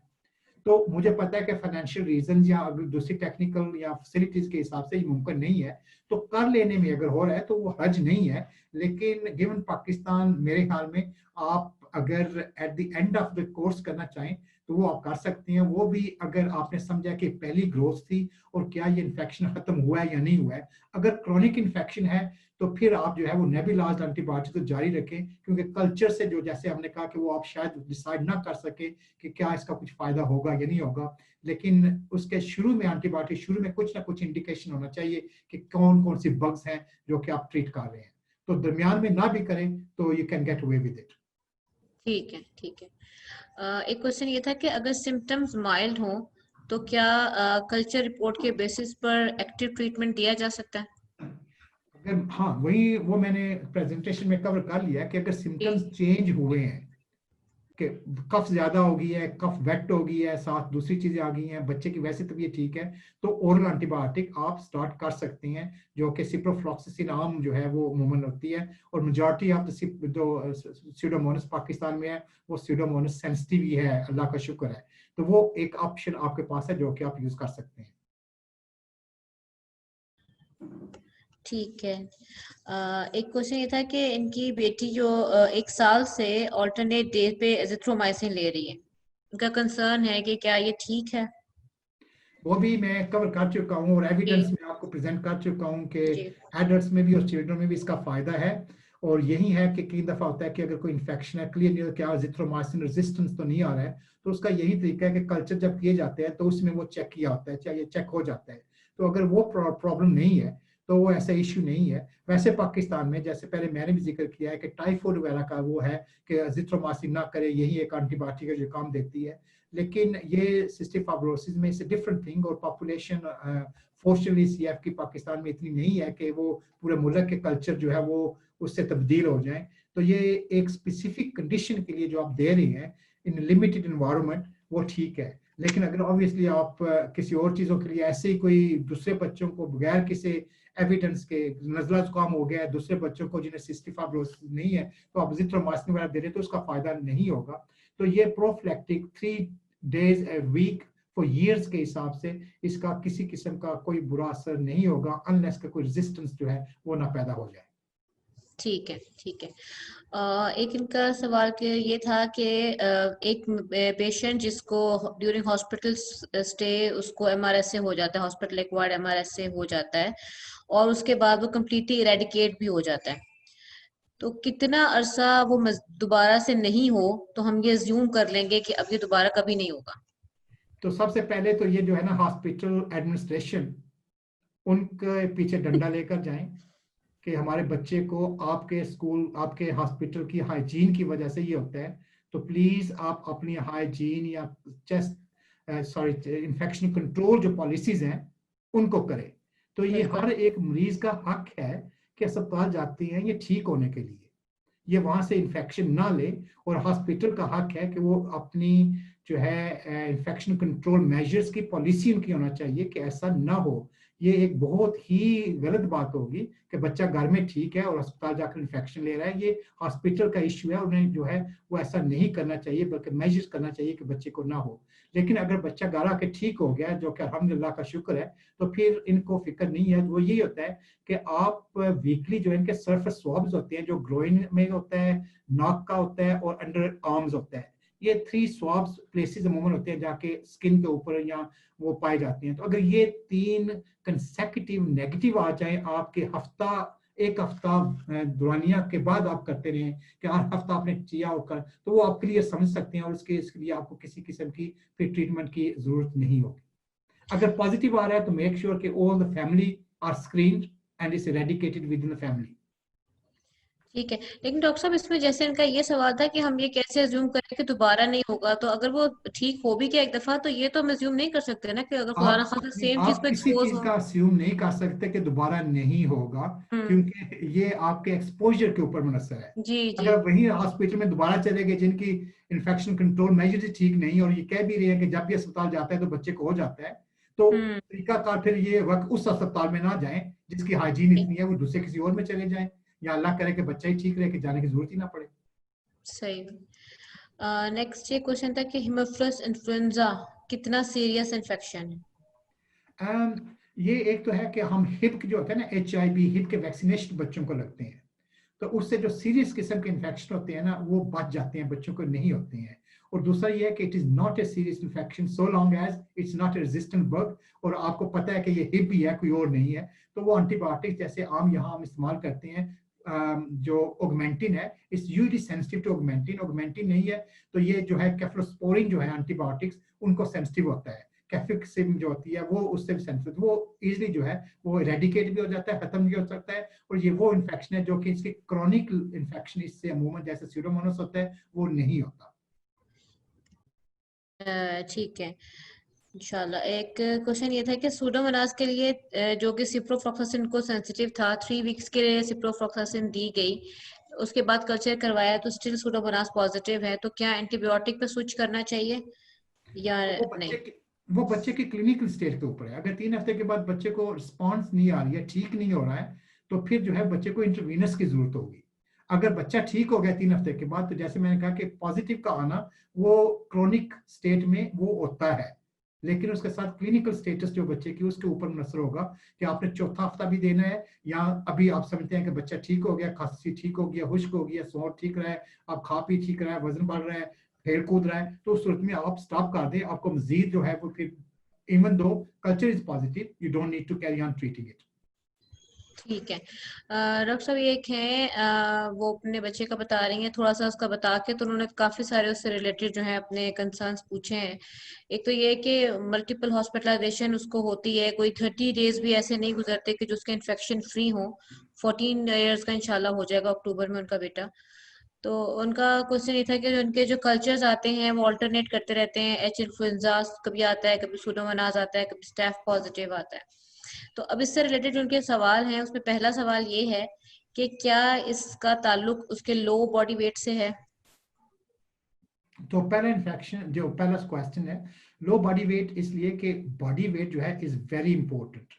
S2: तो मुझे पता है कि फाइनेंशियल रीजन या अगर दूसरी टेक्निकल या फैसिलिटीज के हिसाब से ये मुमकिन नहीं है, तो कर लेने में अगर हो रहा है तो वो हर्ज नहीं है। लेकिन गिवन पाकिस्तान, मेरे ख्याल में आप अगर at the end of the course करना चाहें तो वो आप कर सकते हैं। वो भी अगर आपने समझा कि पहली ग्रोथ थी और क्या ये इन्फेक्शन खत्म हुआ है या नहीं हुआ है। अगर क्रॉनिक इन्फेक्शन है तो फिर आप जो है वो नेबुलाइज्ड एंटीबायोटिक तो जारी रखें, क्योंकि कल्चर से जो, जैसे हमने कहा कि वो आप शायद डिसाइड ना कर सके कि क्या इसका कुछ फायदा होगा या नहीं होगा। लेकिन उसके शुरू में एंटीबायोटिक शुरू में कुछ ना कुछ इंडिकेशन होना चाहिए कि कौन कौन सी बग्स हैं जो कि आप ट्रीट कर रहे हैं। तो दरमियान में ना भी करें तो you can get away with it.
S1: ठीक है, ठीक है। एक क्वेश्चन ये था कि अगर सिम्टम्स माइल्ड हों तो क्या कल्चर रिपोर्ट के बेसिस पर एक्टिव ट्रीटमेंट दिया जा सकता है?
S2: अगर हाँ, वही वो मैंने प्रेजेंटेशन में कवर कर लिया कि अगर
S1: जी।
S2: सिम्टम्स चेंज हुए हैं, कि कफ ज्यादा हो गई है, कफ वेट हो गई है, साथ दूसरी चीजें आ गई हैं, बच्चे की वैसे तबीयत ठीक है, तो ओरल एंटीबायोटिक आप स्टार्ट कर सकते हैं, जो कि सिप्रोफ्लॉक्सासिन आम जो है वो अमूमन होती है। और मेजॉरिटी ऑफ जो स्यूडोमोनास पाकिस्तान में है वो स्यूडोमोनास सेंसिटिव ही है, अल्लाह का शुक्र है। तो वो एक ऑप्शन आपके पास है जो कि आप यूज कर सकते हैं।
S1: ठीक है। एक क्वेश्चन ये था कि इनकी बेटी जो 1 साल से ऑल्टरनेट डे पे एजिथ्रोमाइसिन ले रही है, उनका कंसर्न है कि क्या ये ठीक है?
S2: वो भी मैं कवर कर चुका हूँ और
S1: जी
S2: एविडेंस में आपको प्रेजेंट कर चुका हूँ कि
S1: जी।
S2: एडल्ट्स में भी और चिल्ड्रन में भी इसका फायदा है। और यही है कि कई दफा होता है कि अगर कोई इन्फेक्शन है, क्लियर नहीं होता क्या जिथ्रोमाइसिन रेजिस्टेंस तो नहीं आ रहा है, तो उसका यही तरीका है कि कल्चर जब किए जाते हैं तो उसमें वो चेक किया होता है, चाहे चेक हो जाता है। तो अगर वो प्रॉब्लम नहीं है तो वो ऐसा इश्यू नहीं है। वैसे पाकिस्तान में जैसे पहले मैंने भी जिक्र किया है कि टाइफाइड वगैरह का वो है कि जिथ्रोमाइसिन ना करे, यही एक एंटीबायोटिक है जो काम देती है। लेकिन ये सिस्टिक फाइब्रोसिस में इट्स डिफरेंट थिंग, और पॉपुलेशन फॉर्चुनेटली सीएफ की पाकिस्तान में इतनी नहीं है कि वो पूरे मुल्क के कल्चर जो है वो उससे तब्दील हो जाए। तो ये एक स्पेसिफिक कंडीशन के लिए जो आप दे रहे हैं इन लिमिटेड इन्वायरमेंट, वो ठीक है। लेकिन अगर ऑब्वियसली आप किसी और चीज़ों के लिए ऐसे ही कोई दूसरे बच्चों को बगैर किसी एविडेंस के नजला जुकाम हो गया है दूसरे बच्चों को जिन्हें सिस्टिक फाइब्रोसिस नहीं है, तो आप जिथ्रोमाइसिन वगैरह दे रहे हैं तो उसका फायदा नहीं होगा। तो ये prophylactic 3 days a week for years के हिसाब से इसका किसी किस्म का कोई बुरा असर नहीं होगा, अनलेस का कोई रेजिस्टेंस जो है वो ना पैदा हो जाए।
S1: ठीक है ठीक है। एक इनका सवाल के ये था कि एक पेशेंट जिसको ड्यूरिंग हॉस्पिटल स्टे उसको एमआरएसए हो जाता है, हॉस्पिटल एक्वायर्ड एमआरएसए हो जाता है, और उसके बाद वो कम्प्लीटली इरेडिकेट भी हो जाता है, तो कितना अरसा वो दोबारा से नहीं हो तो हम ये ज्यूम कर लेंगे कि अब ये दोबारा कभी नहीं होगा?
S2: तो सबसे पहले तो ये जो है ना हॉस्पिटल एडमिनिस्ट्रेशन उनके पीछे डंडा लेकर जाएं कि हमारे बच्चे को आपके स्कूल आपके हॉस्पिटल की हाइजीन की वजह से ये होता है, तो प्लीज आप अपनी हाइजीन या चेस्ट सॉरी इन्फेक्शन कंट्रोल जो पॉलिसीज हैं उनको करें। तो ये
S1: बिल्कुल।
S2: हर एक मरीज का हक है कि अस्पताल जाते हैं ये ठीक होने के लिए, ये वहां से इन्फेक्शन ना ले। और हॉस्पिटल का हक है कि वो अपनी जो है इन्फेक्शन कंट्रोल मेजर्स की पॉलिसी उनकी होना चाहिए कि ऐसा ना हो। ये एक बहुत ही गलत बात होगी कि बच्चा घर में ठीक है और अस्पताल जाकर इन्फेक्शन ले रहा है। ये हॉस्पिटल का इश्यू है, उन्हें जो है वो ऐसा नहीं करना चाहिए बल्कि मेजर्स करना चाहिए कि बच्चे को ना हो। लेकिन अगर बच्चा घर आके ठीक हो गया, जो कि अल्हम्दुलिल्लाह का शुक्र है, तो फिर इनको फिक्र नहीं है। वो यही होता है कि आप वीकली जो इनके सरफेस स्वॉब्स होते हैं, जो ग्रोइन में होता है, नाक का होता है और अंडर आर्म्स होता है, ये 3 स्वॉब्स प्लेसेस अमूमन होते हैं जाके स्किन के ऊपर या वो पाए जाते हैं। तो अगर ये 3 कंसेक्यूटिव नेगेटिव आ जाए आपके हफ्ता एक हफ्ता दौरानिया के बाद आप करते रहे कि हर हफ्ता आपने किया होकर, तो वो आपके लिए समझ सकते हैं और इसके लिए आपको किसी किस्म की फिर ट्रीटमेंट की जरूरत नहीं होगी। अगर पॉजिटिव आ रहा है तो मेक श्योर कि all the family are screened and is eradicated within the family.
S1: ठीक है, लेकिन डॉक्टर साहब इसमें जैसे इनका ये सवाल था कि हम ये कैसे अज्यूम करें कि दोबारा नहीं होगा, तो अगर वो ठीक हो भी गया एक दफा तो ये तो हम अज्यूम नहीं कर सकते ना कि अगर खुदा ना खास्ता सेम चीज
S2: आप
S1: को
S2: किसी
S1: एक्सपोज
S2: चीज
S1: हो।
S2: का अस्यूम नहीं कर सकते कि दोबारा नहीं होगा,
S1: हम्म।
S2: क्योंकि ये आपके एक्सपोजर के ऊपर मुनसर है।
S1: जी जी।
S2: अगर वही हॉस्पिटल में दोबारा चले गए जिनकी इन्फेक्शन कंट्रोल मेजर ठीक नहीं, और ये कह भी रहे हैं कि जब भी अस्पताल जाता है तो बच्चे को हो जाता है, तो
S1: हम्म।
S2: तरीकाकार फिर ये वक्त उस अस्पताल में ना जाएं जिसकी हाइजीन इतनी है, वो दूसरे किसी और में चले जाएं, या अल्लाह करे कि बच्चा ही ठीक रहे कि जाने की जरूरत ही ना पड़े।
S1: सही। नेक्स्ट ये क्वेश्चन था कि हिमोफिलस इन्फ्लुएंजा कितना सीरियस इन्फेक्शन है?
S2: ये एक तो है कि हम हिप जो होता है ना HIV हिप के वैक्सीनेशन बच्चों को लगते हैं, तो उससे जो सीरियस किस्म के इन्फेक्शन होते हैं ना वो बच जाते हैं, बच्चों को नहीं होते हैं। और दूसरा ये है कि it is not a serious infection so long as it's not a resistant bug, और आपको पता है कि ये हिप ही है कोई और नहीं है, तो वो एंटीबायोटिक जैसे आम यहाँ हम इस्तेमाल करते हैं जो ऑगमेंटिन है, is usually sensitive to Augmentin, Augmentin नहीं है तो ये जो है कैफ्लोस्पोरिन जो है एंटीबायोटिक्स उनको सेंसिटिव होता है। कैफिक्सिम जो होती है वो उससे भी सेंसिटिव, वो इजिली जो है वो इरेडिकेट भी हो जाता है, खत्म भी हो सकता है। और ये वो इन्फेक्शन है जो कि इसके क्रॉनिक इन्फेक्शन इससे अमूमन जैसे स्यूडोमोनास होता है वो नहीं होता।
S1: ठीक है, इंशाल्लाह। एक क्वेश्चन ये था कि सूडोमोनास के लिए जो कि सिप्रोफ्लॉक्सासिन को सेंसिटिव था, 3 वीक्स के लिए सिप्रोफ्लॉक्सासिन दी गई, उसके बाद कल्चर करवाया तो स्टिल सूडोमोनास पॉजिटिव है, तो क्या एंटीबायोटिक पे स्विच करना चाहिए या
S2: तो
S1: नहीं?
S2: वो बच्चे के क्लिनिकल स्टेज के ऊपर है। अगर 3 हफ्ते के बाद बच्चे को रिस्पॉन्स नहीं आ रही है, ठीक नहीं हो रहा है, तो फिर जो है बच्चे को इंटरवीनस की जरूरत होगी। अगर बच्चा ठीक हो गया 3 हफ्ते के बाद, तो जैसे मैंने कहा कि पॉजिटिव का आना वो क्रोनिक स्टेट में वो होता है, लेकिन उसके साथ क्लिनिकल स्टेटस जो बच्चे की उसके ऊपर मुनसर होगा कि आपने चौथा हफ्ता भी देना है, या अभी आप समझते हैं कि बच्चा ठीक हो गया, खांसी ठीक हो गया, खुश्क हो गया, सौर ठीक रहा है, आप खा पी ठीक रहा है, वजन बढ़ रहा है, खेल कूद रहा है, तो उस सूरत में आप स्टॉप कर दें। आपको मजीद जो है वो फिर, even though culture is positive, you don't need to carry on treating it.
S1: ठीक है। डॉक्टर साहब ये एक है, वो अपने बच्चे का बता रही हैं, थोड़ा सा उसका बता के, तो उन्होंने काफी सारे उससे रिलेटेड जो है अपने कंसर्न्स पूछे हैं। एक तो ये कि मल्टीपल हॉस्पिटलाइजेशन उसको होती है, कोई 30 डेज भी ऐसे नहीं गुजरते कि जो उसके इन्फेक्शन फ्री हो। 14 ईयर्स का इंशाल्लाह हो जाएगा अक्टूबर में उनका बेटा। तो उनका क्वेश्चन ये था कि जो उनके जो कल्चर्स आते हैं वो ऑल्टरनेट करते रहते हैं, एच इन्फ्लुएंजा कभी आता है, कभी सुडोमोनास आता है, कभी स्टेफ पॉजिटिव आता है। तो अब इससे रिलेटेड जो उनके सवाल हैं, उसमें पहला सवाल ये है कि क्या इसका ताल्लुक उसके लो बॉडी वेट से है?
S2: तो पहला इन्फेक्शन, जो पहला क्वेश्चन है, लो बॉडी वेट, इसलिए कि बॉडी वेट जो है इज वेरी इंपॉर्टेंट।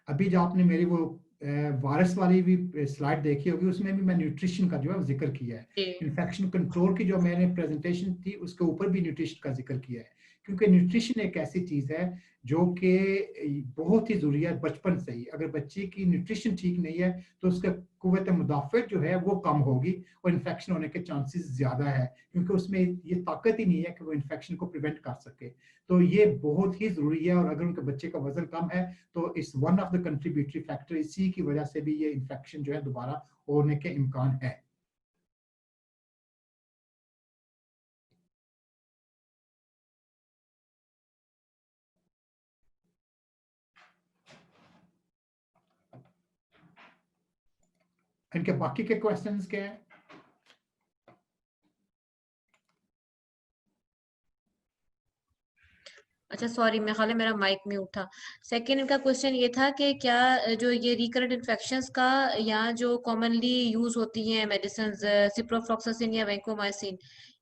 S2: अभी जो आपने मेरी वो वायरस वाली भी स्लाइड देखी होगी, उसमें भी मैं न्यूट्रिशन का जो है जिक्र किया है।
S1: जी।
S2: इन्फेक्शन कंट्रोल की जो मैंने प्रेजेंटेशन थी उसके ऊपर भी न्यूट्रिशन का जिक्र किया है, क्योंकि न्यूट्रिशन एक ऐसी चीज है जो कि बहुत ही जरूरी है बचपन से ही। अगर बच्चे की न्यूट्रिशन ठीक नहीं है तो उसका कुव्वत मुदाफ़त जो है वो कम होगी और इन्फेक्शन होने के चांसेस ज्यादा है, क्योंकि उसमें ये ताकत ही नहीं है कि वो इन्फेक्शन को प्रिवेंट कर सके। तो ये बहुत ही जरूरी है, और अगर उनके बच्चे का वजन कम है तो इस one of the contributory factor, इसी की वजह से भी ये इन्फेक्शन जो है दोबारा होने के इम्कान है। इनके बाकी के क्वेश्चंस क्या है?
S1: अच्छा, सॉरी, मेरे ख्याल है मेरा माइक म्यूट था। सेकंड इनका क्वेश्चन ये था कि क्या जो ये रिकरेंट इन्फेक्शंस का, या जो कॉमनली यूज होती हैं मेडिसिन, सिप्रोफ्लॉक्सासिन या वैंकोमाइसिन,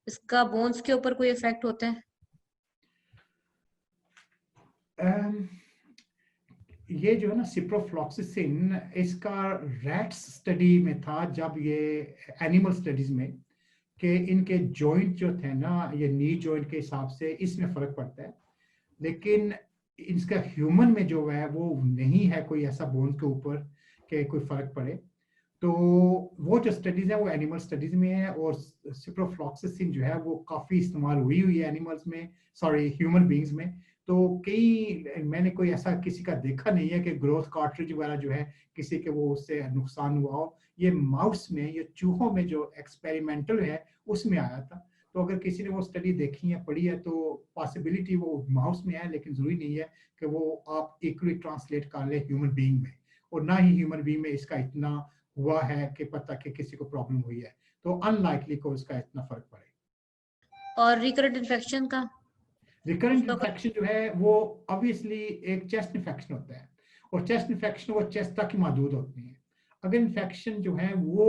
S1: इसका बोन्स के ऊपर कोई इफेक्ट होता है?
S2: ये जो है ना सिप्रोफ्लॉक्सासिन, इसका रैट्स स्टडी में था, जब ये एनिमल स्टडीज में, कि इनके जॉइंट जो थे ना, ये नी जॉइंट के हिसाब से इसमें फर्क पड़ता है, लेकिन इसका ह्यूमन में जो है वो नहीं है कोई ऐसा बोन के ऊपर कि कोई फर्क पड़े। तो वो जो स्टडीज है वो एनिमल स्टडीज में है, और सिप्रोफ्लॉक्सासिन जो है वो काफी इस्तेमाल हुई हुई है एनिमल्स में, सॉरी ह्यूमन बींग्स में। तो कई, मैंने कोई ऐसा किसी का देखा नहीं है कि ग्रोथ कार्ट्रिज वगैरह जो है किसी के वो उससे नुकसान हुआ हो। ये माउस में, ये चूहों में जो एक्सपेरिमेंटल है उसमें आया था। तो अगर किसी ने वो स्टडी देखी है, पढ़ी है, तो पॉसिबिलिटी वो माउस में है, लेकिन जरूरी नहीं है कि वो आप इक्वली ट्रांसलेट कर ले ह्यूमन बीइंग में। और ना ही ह्यूमन बीइंग में इसका इतना हुआ है कि पता कि किसी को प्रॉब्लम हुई है, तो अनलाइकली को इसका इतना फर्क पड़े।
S1: और रिकरेंट इन्फेक्शन का,
S2: रिकरेंट
S1: उसका कुछ?
S2: इन्फेक्शन जो है वो ऑब्वियसली एक चेस्ट इन्फेक्शन होता है, और चेस्ट इन्फेक्शन वो चेस्ट तक ही महदूद होती है। अगर इन्फेक्शन जो है वो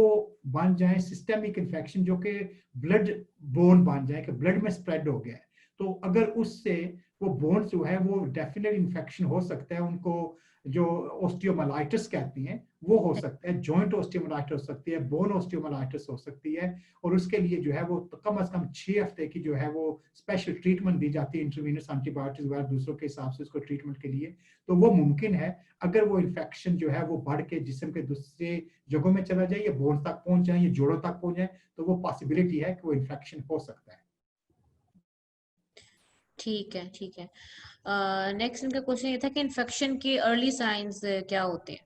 S2: बन जाए सिस्टेमिक इन्फेक्शन, जो कि ब्लड बोन बन जाए, कि ब्लड में स्प्रेड हो गया है, तो अगर उससे वो बोन जो है वो डेफिनेट इन्फेक्शन हो सकता है, उनको जो ओस्टियोमालाइटिस कहती हैं वो हो सकता है, जॉइंट ओस्टियोमालाइटिस हो सकती है, बोन ओस्टियोमालाइटिस हो सकती है। और उसके लिए जो है वो कम से कम 6 हफ्ते की जो है वो स्पेशल ट्रीटमेंट दी जाती है, इंट्रावेनस एंटीबायोटिक्स वगैरह दूसरों के हिसाब से उसको ट्रीटमेंट के लिए। तो वो मुमकिन है, अगर वो इन्फेक्शन जो है वो बढ़ के जिस्म के दूसरे जगहों में चला जाए, या बोन तक पहुंच जाए, या जोड़ों तक पहुंच जाए, तो वो पॉसिबिलिटी है कि वो इन्फेक्शन हो सकता है।
S1: ठीक है, ठीक है। नेक्स्ट इनका क्वेश्चन ये था कि इन्फेक्शन के अर्ली साइंस क्या होते हैं?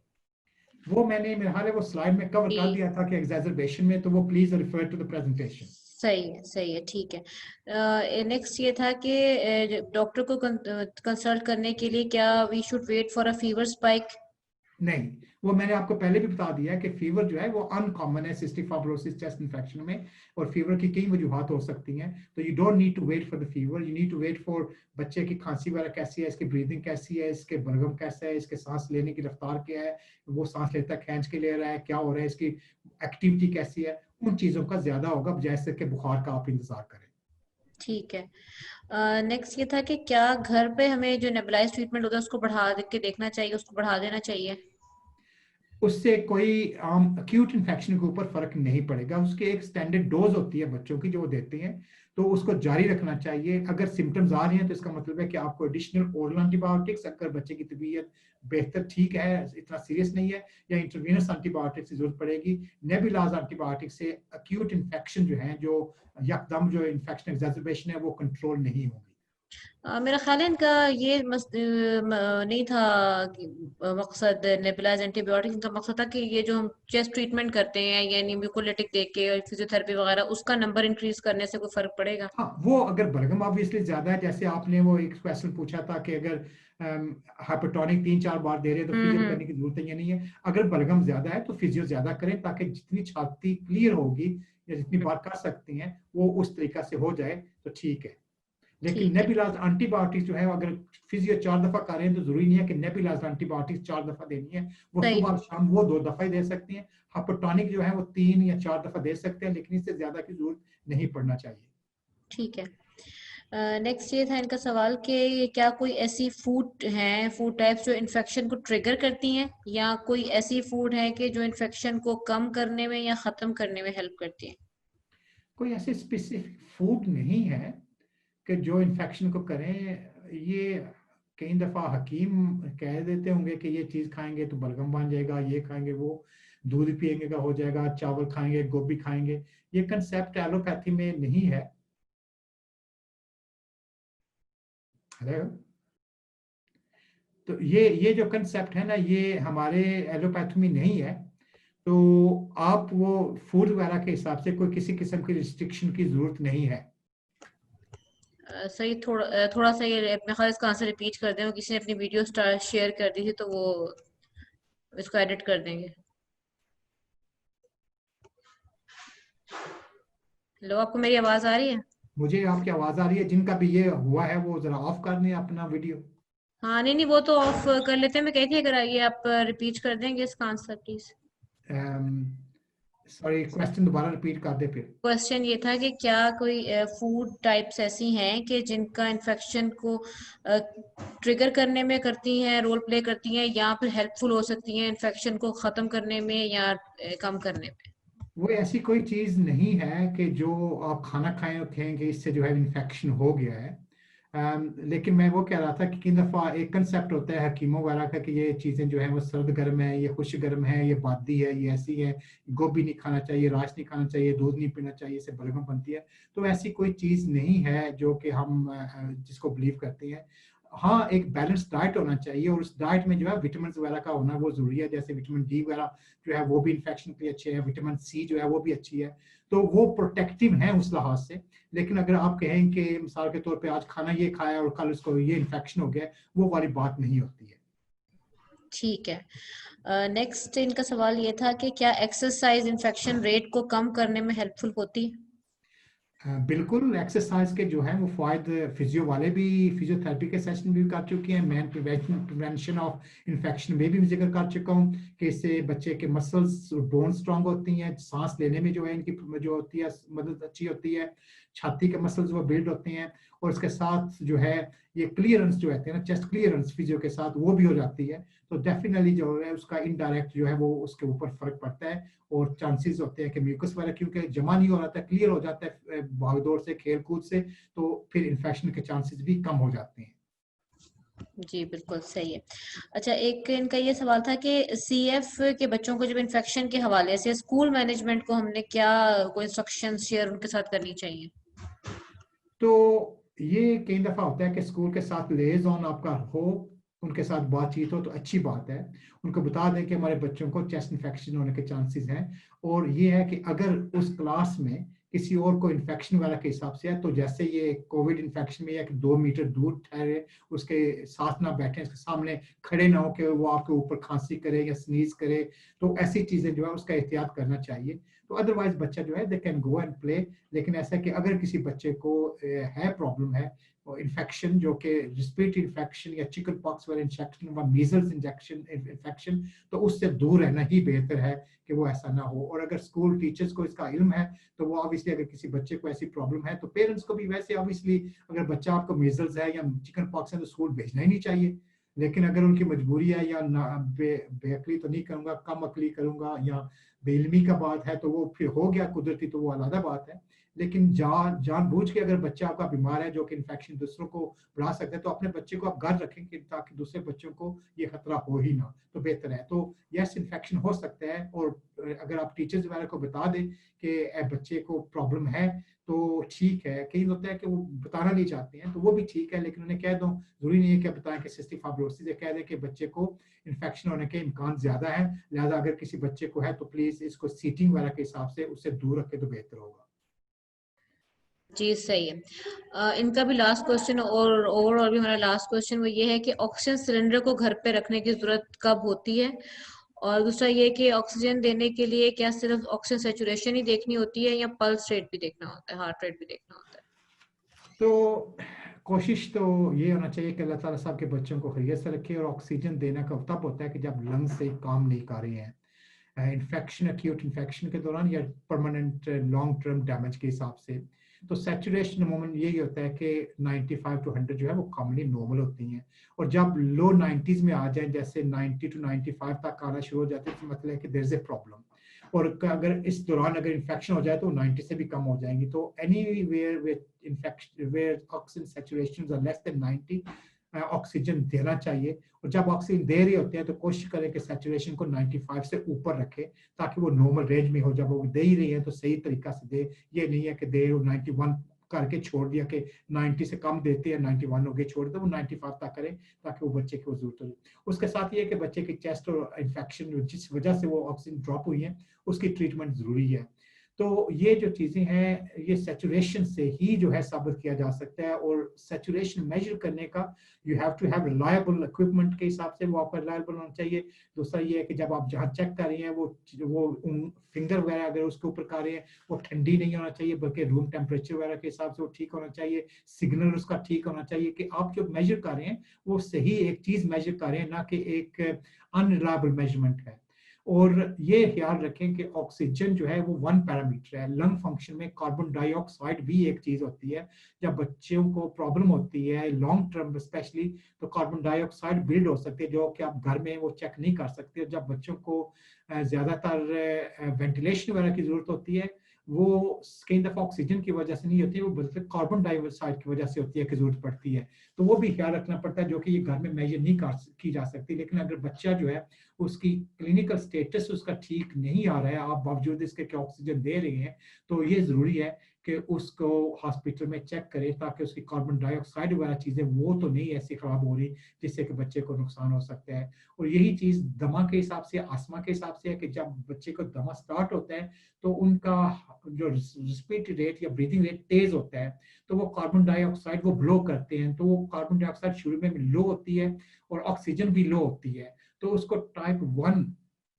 S2: वो मैंने, मेरे हाल है वो स्लाइड में कवर कर
S1: जी,
S2: दिया था कि एग्जैजरबेशन में, तो वो please refer to the presentation.
S1: सही है, सही है, ठीक है। नेक्स्ट ये था कि डॉक्टर को कंसल्ट करने के लिए क्या we should wait for a fever spike?
S2: नहीं, वो मैंने आपको पहले भी बता दिया कि फीवर जो है वो अनकॉमन है सिस्टिक फाइब्रोसिस चेस्ट इन्फेक्शन में, और फीवर की कई वजूहत हो सकती हैं। तो you don't need to wait for the fever, you need to wait for बच्चे की खांसी वगैरह कैसी है, इसकी ब्रीदिंग कैसी है, इसके बलगम कैसा है, इसके सांस लेने की रफ्तार क्या है, वो सांस लेता खींच के ले रहा है, क्या हो रहा है, इसकी एक्टिविटी कैसी है, उन चीजों का ज्यादा होगा जैसे कि बुखार का आप इंतजार करें।
S1: ठीक है। नेक्स्ट ये था कि क्या घर पे हमें जो नेबुलाइज ट्रीटमेंट होता है उसको बढ़ा के देखना चाहिए, उसको बढ़ा देना चाहिए?
S2: उससे कोई एक्यूट इन्फेक्शन के ऊपर फर्क नहीं पड़ेगा। उसकी एक स्टैंडर्ड डोज होती है बच्चों की जो वो देते हैं, तो उसको जारी रखना चाहिए। अगर सिम्टम्स आ रही हैं तो इसका मतलब है कि आपको एडिशनल ओरल एंटीबायोटिक्स, अगर बच्चे की तबीयत बेहतर ठीक है, इतना सीरियस नहीं है, या इंट्रावेनस एंटीबायोटिक्स की जरूरत पड़ेगी। नेबुलाइज एंटीबायोटिक्स से एक्यूट इन्फेक्शन जो है, जो यकदम जो इन्फेक्शन एग्जैजर्बेशन है, वो कंट्रोल नहीं होगी।
S1: मेरा ख्याल है इनका ये नहीं था कि मकसद नेबुलाइज एंटीबायोटिक, इनका मकसद था कि ये जो हम चेस्ट ट्रीटमेंट करते हैं यानी म्यूकोलिटिक दे के और फिजियोथेरेपी वगैरह, उसका नंबर इंक्रीज करने से कोई फर्क पड़ेगा?
S2: हाँ, वो अगर बलगम ऑब्वियसली ज्यादा है, जैसे आपने वो एक क्वेश्चन पूछा था कि अगर हाइपरटोनिक 3-4 बार दे रहे हैं तो फिजियो
S1: हम्म।
S2: करने की जरूरत है या नहीं है। अगर बलगम ज्यादा है तो फिजियो ज्यादा करें, ताकि जितनी छाती क्लियर होगी या जितनी बार कर सकती हैं वो उस तरीका से हो जाए तो ठीक है। लेकिन
S1: ठीक है।
S2: नेबुलाइज एंटीबायोटिक्स जो है, अगर फिजियो 4 दफा कर रहे हैं तो जरूरी नहीं है कि नेबुलाइज एंटीबायोटिक्स 4 दफा देनी है। वो
S1: सही।
S2: सुबह और शाम वो 2 दफा ही दे सकती हैं। हाइपरटोनिक जो है वो 3 या 4 दफा दे सकते हैं, लेकिन इससे ज्यादा की जरूरत नहीं पड़ना चाहिए।
S1: ठीक है। नेक्स्ट ये था इनका सवाल कि क्या कोई ऐसी फूड है, फूड टाइप्स जो इन्फेक्शन को ट्रिगर करती हैं, या कोई ऐसी फूड है कि जो इन्फेक्शन को कम करने में या खत्म करने में हेल्प करती है?
S2: कोई ऐसे स्पेसिफिक फूड नहीं है कि जो इन्फेक्शन को करें। ये कई दफा हकीम कह देते होंगे कि ये चीज खाएंगे तो बलगम बन जाएगा, ये खाएंगे वो दूध पिएंगे का हो जाएगा, चावल खाएंगे गोभी खाएंगे। ये कंसेप्ट एलोपैथी में नहीं है। हेलो। तो ये जो कंसेप्ट है ना, ये हमारे एलोपैथी में नहीं है। तो आप वो फूड वगैरह के हिसाब से कोई किसी किस्म की रिस्ट्रिक्शन की जरूरत नहीं है।
S1: सही। थोड़ा सा ये मेरे ख्याल इसका आंसर रिपीट कर दें, वो किसी ने अपनी वीडियो शेयर कर दी थी तो वो इसको एडिट कर देंगे। हेलो, आपको मेरी आवाज आ रही है?
S2: मुझे आपकी आवाज आ रही है। जिनका भी ये हुआ है वो जरा ऑफ कर दें अपना वीडियो।
S1: हाँ, नहीं नहीं, वो तो ऑफ कर लेते हैं। मैं कही थी अगर ये आप रिपीट कर देंगे इसका आंसर प्लीज।
S2: सॉरी, क्वेश्चन दोबारा रिपीट कर दे फिर।
S1: क्वेश्चन ये था कि क्या कोई फूड टाइप्स ऐसी हैं कि जिनका इन्फेक्शन को ट्रिगर करने में करती हैं, रोल प्ले करती हैं, या फिर हेल्पफुल हो सकती हैं इन्फेक्शन को खत्म करने में या कम करने में?
S2: वो ऐसी कोई चीज नहीं है कि जो आप खाना खाएं और कहेंगे इससे जो है इन्फेक्शन हो गया है। लेकिन मैं वो कह रहा था कि कई दफा एक कंसेप्ट होता है हकीमों वगैरह का कि ये चीजें जो है वो सर्द गर्म है, ये खुश गर्म है, ये बादी है, ये ऐसी है, गोभी नहीं खाना चाहिए, राश नहीं खाना चाहिए, दूध नहीं पीना चाहिए, इससे बलगम बनती है। तो ऐसी कोई चीज नहीं है जो कि हम जिसको बिलीव करते हैं। हाँ, एक बैलेंस डाइट होना चाहिए, और उस डाइट में जो है विटामिन वगैरह का होना वो जरूरी है। जैसे विटामिन डी वगैरह जो है वो भी इन्फेक्शन के लिए अच्छे है, विटामिन सी जो है वो भी अच्छी है। तो वो प्रोटेक्टिव है उस लिहाज से। लेकिन अगर आप कहें कि मिसाल के तौर पे आज खाना ये खाया और कल उसको ये इन्फेक्शन हो गया, वो वाली बात नहीं होती है।
S1: ठीक है। नेक्स्ट इनका सवाल ये था कि क्या एक्सरसाइज इन्फेक्शन रेट को कम करने में हेल्पफुल होती है?
S2: बिल्कुल, एक्सरसाइज के जो है वो फायदे फिजियो वाले भी फिजियोथेरेपी के सेशन भी कर चुके हैं। मैं प्रिवेंशन ऑफ इन्फेक्शन में भी जिक्र कर चुका हूँ कि इससे बच्चे के मसल्स बोन स्ट्रांग होती हैं, सांस लेने में जो है इनकी जो होती है मदद अच्छी होती है, छाती के मसल्स वो बिल्ड होते हैं, और इसके साथ जो है ये क्लियरेंस जो रहते हैं ना, चेस्ट क्लियरेंस फिजियो के साथ वो भी हो जाती है। तो डेफिनेटली जो है उसका इनडायरेक्ट जो है वो उसके ऊपर फर्क पड़ता है, और चांसेस होते हैं कि म्यूकस वगैरह क्योंकि जमा नहीं हो रहा था, क्लियर हो जाता है भागदौड़ से, खेल कूद से, तो फिर इन्फेक्शन के चांसेस भी कम हो जाते हैं।
S1: जी बिल्कुल सही है। अच्छा, एक इनका ये सवाल था कि सीएफ के बच्चों को जब इन्फेक्शन के हवाले से स्कूल मैनेजमेंट को हमने क्या कोई इंस्ट्रक्शन शेयर उनके साथ करनी चाहिए?
S2: तो ये कई दफा होता है कि स्कूल के साथ लेजॉन आपका हो, उनके साथ बातचीत हो तो अच्छी बात है। उनको बता दें कि हमारे बच्चों को चेस्ट इन्फेक्शन होने के चांसेस हैं, और ये है कि अगर उस क्लास में किसी और को इन्फेक्शन वाला के हिसाब से है, तो जैसे ये कोविड इन्फेक्शन में है कि 2 मीटर दूर ठहरे, उसके साथ ना बैठे, उसके सामने खड़े ना हो कि वो आपके ऊपर खांसी करे या स्नीज करे। तो ऐसी चीजें जो है उसका एहतियात करना चाहिए। तो अदरवाइज बच्चा जो है they can go and play. लेकिन ऐसा कि अगर किसी बच्चे को है प्रॉब्लम है इन्फेक्शन, जो कि रिस्पिरेटरी इन्फेक्शन या चिकन पॉक्स वाला इन्फेक्शन व मीजल्स इंजेक्शन इन्फेक्शन, तो उससे दूर रहना ही बेहतर है कि वो ऐसा ना हो। और अगर स्कूल टीचर्स को इसका इल्म है तो वो ऑब्वियसली अगर किसी बच्चे को ऐसी प्रॉब्लम है, तो पेरेंट्स को भी वैसे ऑब्वियसली अगर बच्चा आपको मीजल्स है या चिकन पॉक्स है तो स्कूल भेजना ही नहीं चाहिए। लेकिन अगर उनकी मजबूरी है या बेअकली तो नहीं करूंगा, कम अकली करूंगा या बेइल्मी का बात है तो वो फिर हो गया कुदरती, तो वो अलग बात है। लेकिन जानबूझ के अगर बच्चा आपका बीमार है जो कि इन्फेक्शन दूसरों को बढ़ा सकता है, तो अपने बच्चे को आप घर रखें कि ताकि दूसरे बच्चों को ये खतरा हो ही ना, तो बेहतर है। तो यस, इन्फेक्शन हो सकता है, और अगर आप टीचर्स वगैरह को बता दें कि बच्चे को प्रॉब्लम है तो ठीक है। कई होता है कि वो बताना नहीं चाहते हैं, तो वो भी ठीक है, लेकिन उन्हें कह दो, जरूरी नहीं है कि बताएं कि सिस्टिक फाइब्रोसिस है, कह दें कि बच्चे को इन्फेक्शन होने के इम्कान ज्यादा है, लिहाजा अगर किसी बच्चे को है तो प्लीज इसको सीटिंग वगैरह के हिसाब से उससे दूर रखे तो बेहतर होगा।
S1: जी सही है। इनका भी लास्ट क्वेश्चन और ओवरऑल भी हमारा लास्ट क्वेश्चन वो ये है कि ऑक्सीजन सिलेंडर को घर पे रखने की जरूरत कब होती है, और दूसरा ये कि ऑक्सीजन देने के लिए क्या सिर्फ ऑक्सीजन सैचुरेशन ही देखनी होती है या पल्स रेट भी देखना होता है, हार्ट रेट भी देखना होता है?
S2: तो कोशिश तो ये होना चाहिए कि अल्लाह ताला साहब के बच्चों को खैरियत से रखे, और ऑक्सीजन देना का तब होता है कि जब लंग्स से काम नहीं कर रहे हैं, इन्फेक्शन, एक्यूट इन्फेक्शन के दौरान या परमानेंट लॉन्ग टर्म डैमेज के हिसाब से। तो सैचुरेशन अमूमन यही होता है कि 95 to 100 जो है वो कॉमनली नॉर्मल होती हैं, और जब लो 90s में आ जाए, जैसे 90 to 95 तक आना शुरू हो जाते हैं, तो मतलब है कि देयर इज ए प्रॉब्लम। और अगर इस दौरान अगर इन्फेक्शन हो जाए तो 90 से भी कम हो जाएंगी। तो anywhere with infection where oxygen saturations are less than 90 oxygen देना चाहिए। और जब ऑक्सीजन दे रहे होते हैं तो कोशिश करें कि सैचुरेशन को 95 से ऊपर रखें, ताकि वो नॉर्मल रेंज में हो। जब वो दे ही रही है तो सही तरीका से दे, ये नहीं है कि दे 91 करके छोड़ दिया कि 90 से कम देते हैं, 91 हो गए छोड़ दो, वो 95 तक करें ताकि वो बच्चे को जरूरत हो। उसके साथ ये कि बच्चे की चेस्ट और इन्फेक्शन जिस वजह से वो ऑक्सीजन ड्रॉप हुई है उसकी ट्रीटमेंट जरूरी है। तो ये जो चीजें हैं ये सैचुरेशन से ही जो है साबित किया जा सकता है, और सैचुरेशन मेजर करने का you have to have reliable equipment के हिसाब से वो आपका रिलायबल होना चाहिए। दूसरा ये है कि जब आप जहाँ चेक कर रहे हैं वो फिंगर वगैरह अगर उसके ऊपर कर रहे हैं वो ठंडी नहीं होना चाहिए, बल्कि रूम टेम्परेचर वगैरह के हिसाब से वो ठीक होना चाहिए। सिग्नल उसका ठीक होना चाहिए कि आप जो मेजर कर रहे हैं वो सही एक चीज मेजर कर रहे हैं, ना कि एक अनरिलायबल मेजरमेंट है। और ये ख्याल रखें कि ऑक्सीजन जो है वो वन पैरामीटर है। लंग फंक्शन में कार्बन डाइऑक्साइड भी एक चीज होती है। जब बच्चों को प्रॉब्लम होती है लॉन्ग टर्म स्पेशली, तो कार्बन डाइऑक्साइड बिल्ड हो सकती है जो कि आप घर में वो चेक नहीं कर सकते। जब बच्चों को ज्यादातर वेंटिलेशन वगैरह की जरूरत होती है, वो कई दफा ऑक्सीजन की वजह से नहीं होती है, वो बल्कि कार्बन डाइऑक्साइड की वजह से होती है कि जरूरत पड़ती है। तो वो भी ख्याल रखना पड़ता है, जो कि ये घर में मेजर नहीं की जा सकती। लेकिन अगर बच्चा जो है उसकी क्लिनिकल स्टेटस उसका ठीक नहीं आ रहा है, आप बावजूद इसके कि ऑक्सीजन दे रहे हैं, तो ये जरूरी है कि उसको हॉस्पिटल में चेक करें ताकि उसकी कार्बन डाइऑक्साइड वगैरह चीजें वो तो नहीं ऐसी खराब हो रही जिससे कि बच्चे को नुकसान हो सकता है। और यही चीज दमा के हिसाब से, आसमा के हिसाब से है कि जब बच्चे को दमा स्टार्ट होता है तो उनका जो रेस्पिरेटरी रेट या ब्रीदिंग रेट तेज होता है, तो वो कार्बन डाइऑक्साइड वो ब्लो करते हैं, तो वो कार्बन डाइऑक्साइड शुरू में लो होती है और ऑक्सीजन भी लो होती है, तो उसको टाइप 1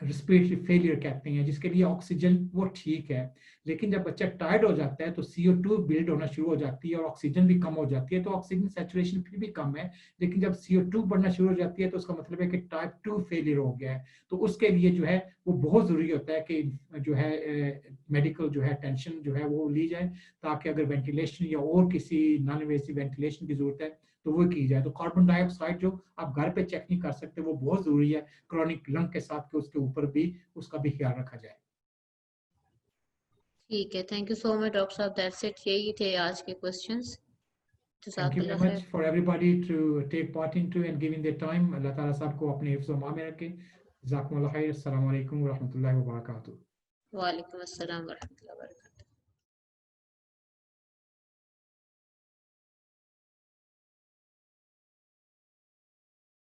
S2: रेस्पिरेटरी फेलियर कहते हैं, जिसके लिए ऑक्सीजन वो ठीक है। लेकिन जब बच्चा टायर्ड हो जाता है तो CO2 बिल्ड होना शुरू हो जाती है और ऑक्सीजन भी कम हो जाती है, तो ऑक्सीजन सैचुरेशन फिर भी कम है। लेकिन जब CO2 बढ़ना शुरू हो जाती है तो उसका मतलब है कि टाइप 2 फेलियर हो गया है। तो उसके लिए जो है वो बहुत जरूरी होता है कि जो है मेडिकल जो है टेंशन जो है वो ली जाए, ताकि अगर वेंटिलेशन या और किसी नॉन इन्वेसिव वेंटिलेशन की जरूरत है तो वो की जाए। तो कार्बन डाइऑक्साइड जो आप घर पे चेक नहीं कर सकते वो बहुत जरूरी है क्रॉनिक लंग के साथ, के उसके ऊपर भी उसका भी ख्याल रखा जाए।
S1: ठीक है, thank you so much doctor साहब, दैट्स इट, यही थे आज के क्वेश्चंस।
S2: Thank you very
S1: जज़ाकल्लाह
S2: much
S1: खैर।
S2: for everybody to take part into and giving their time. अल्लाह ताला साहब को अपने हिफ्ज़ व मान में रखे। जज़ाकुमुल्लाह खैर। अस्सलाम वालेकुम व रहमतुल्लाहि व बरकातुहू।
S1: वालेकुम अस्सलाम वरहमतुल्लाहि वबरकातुहू।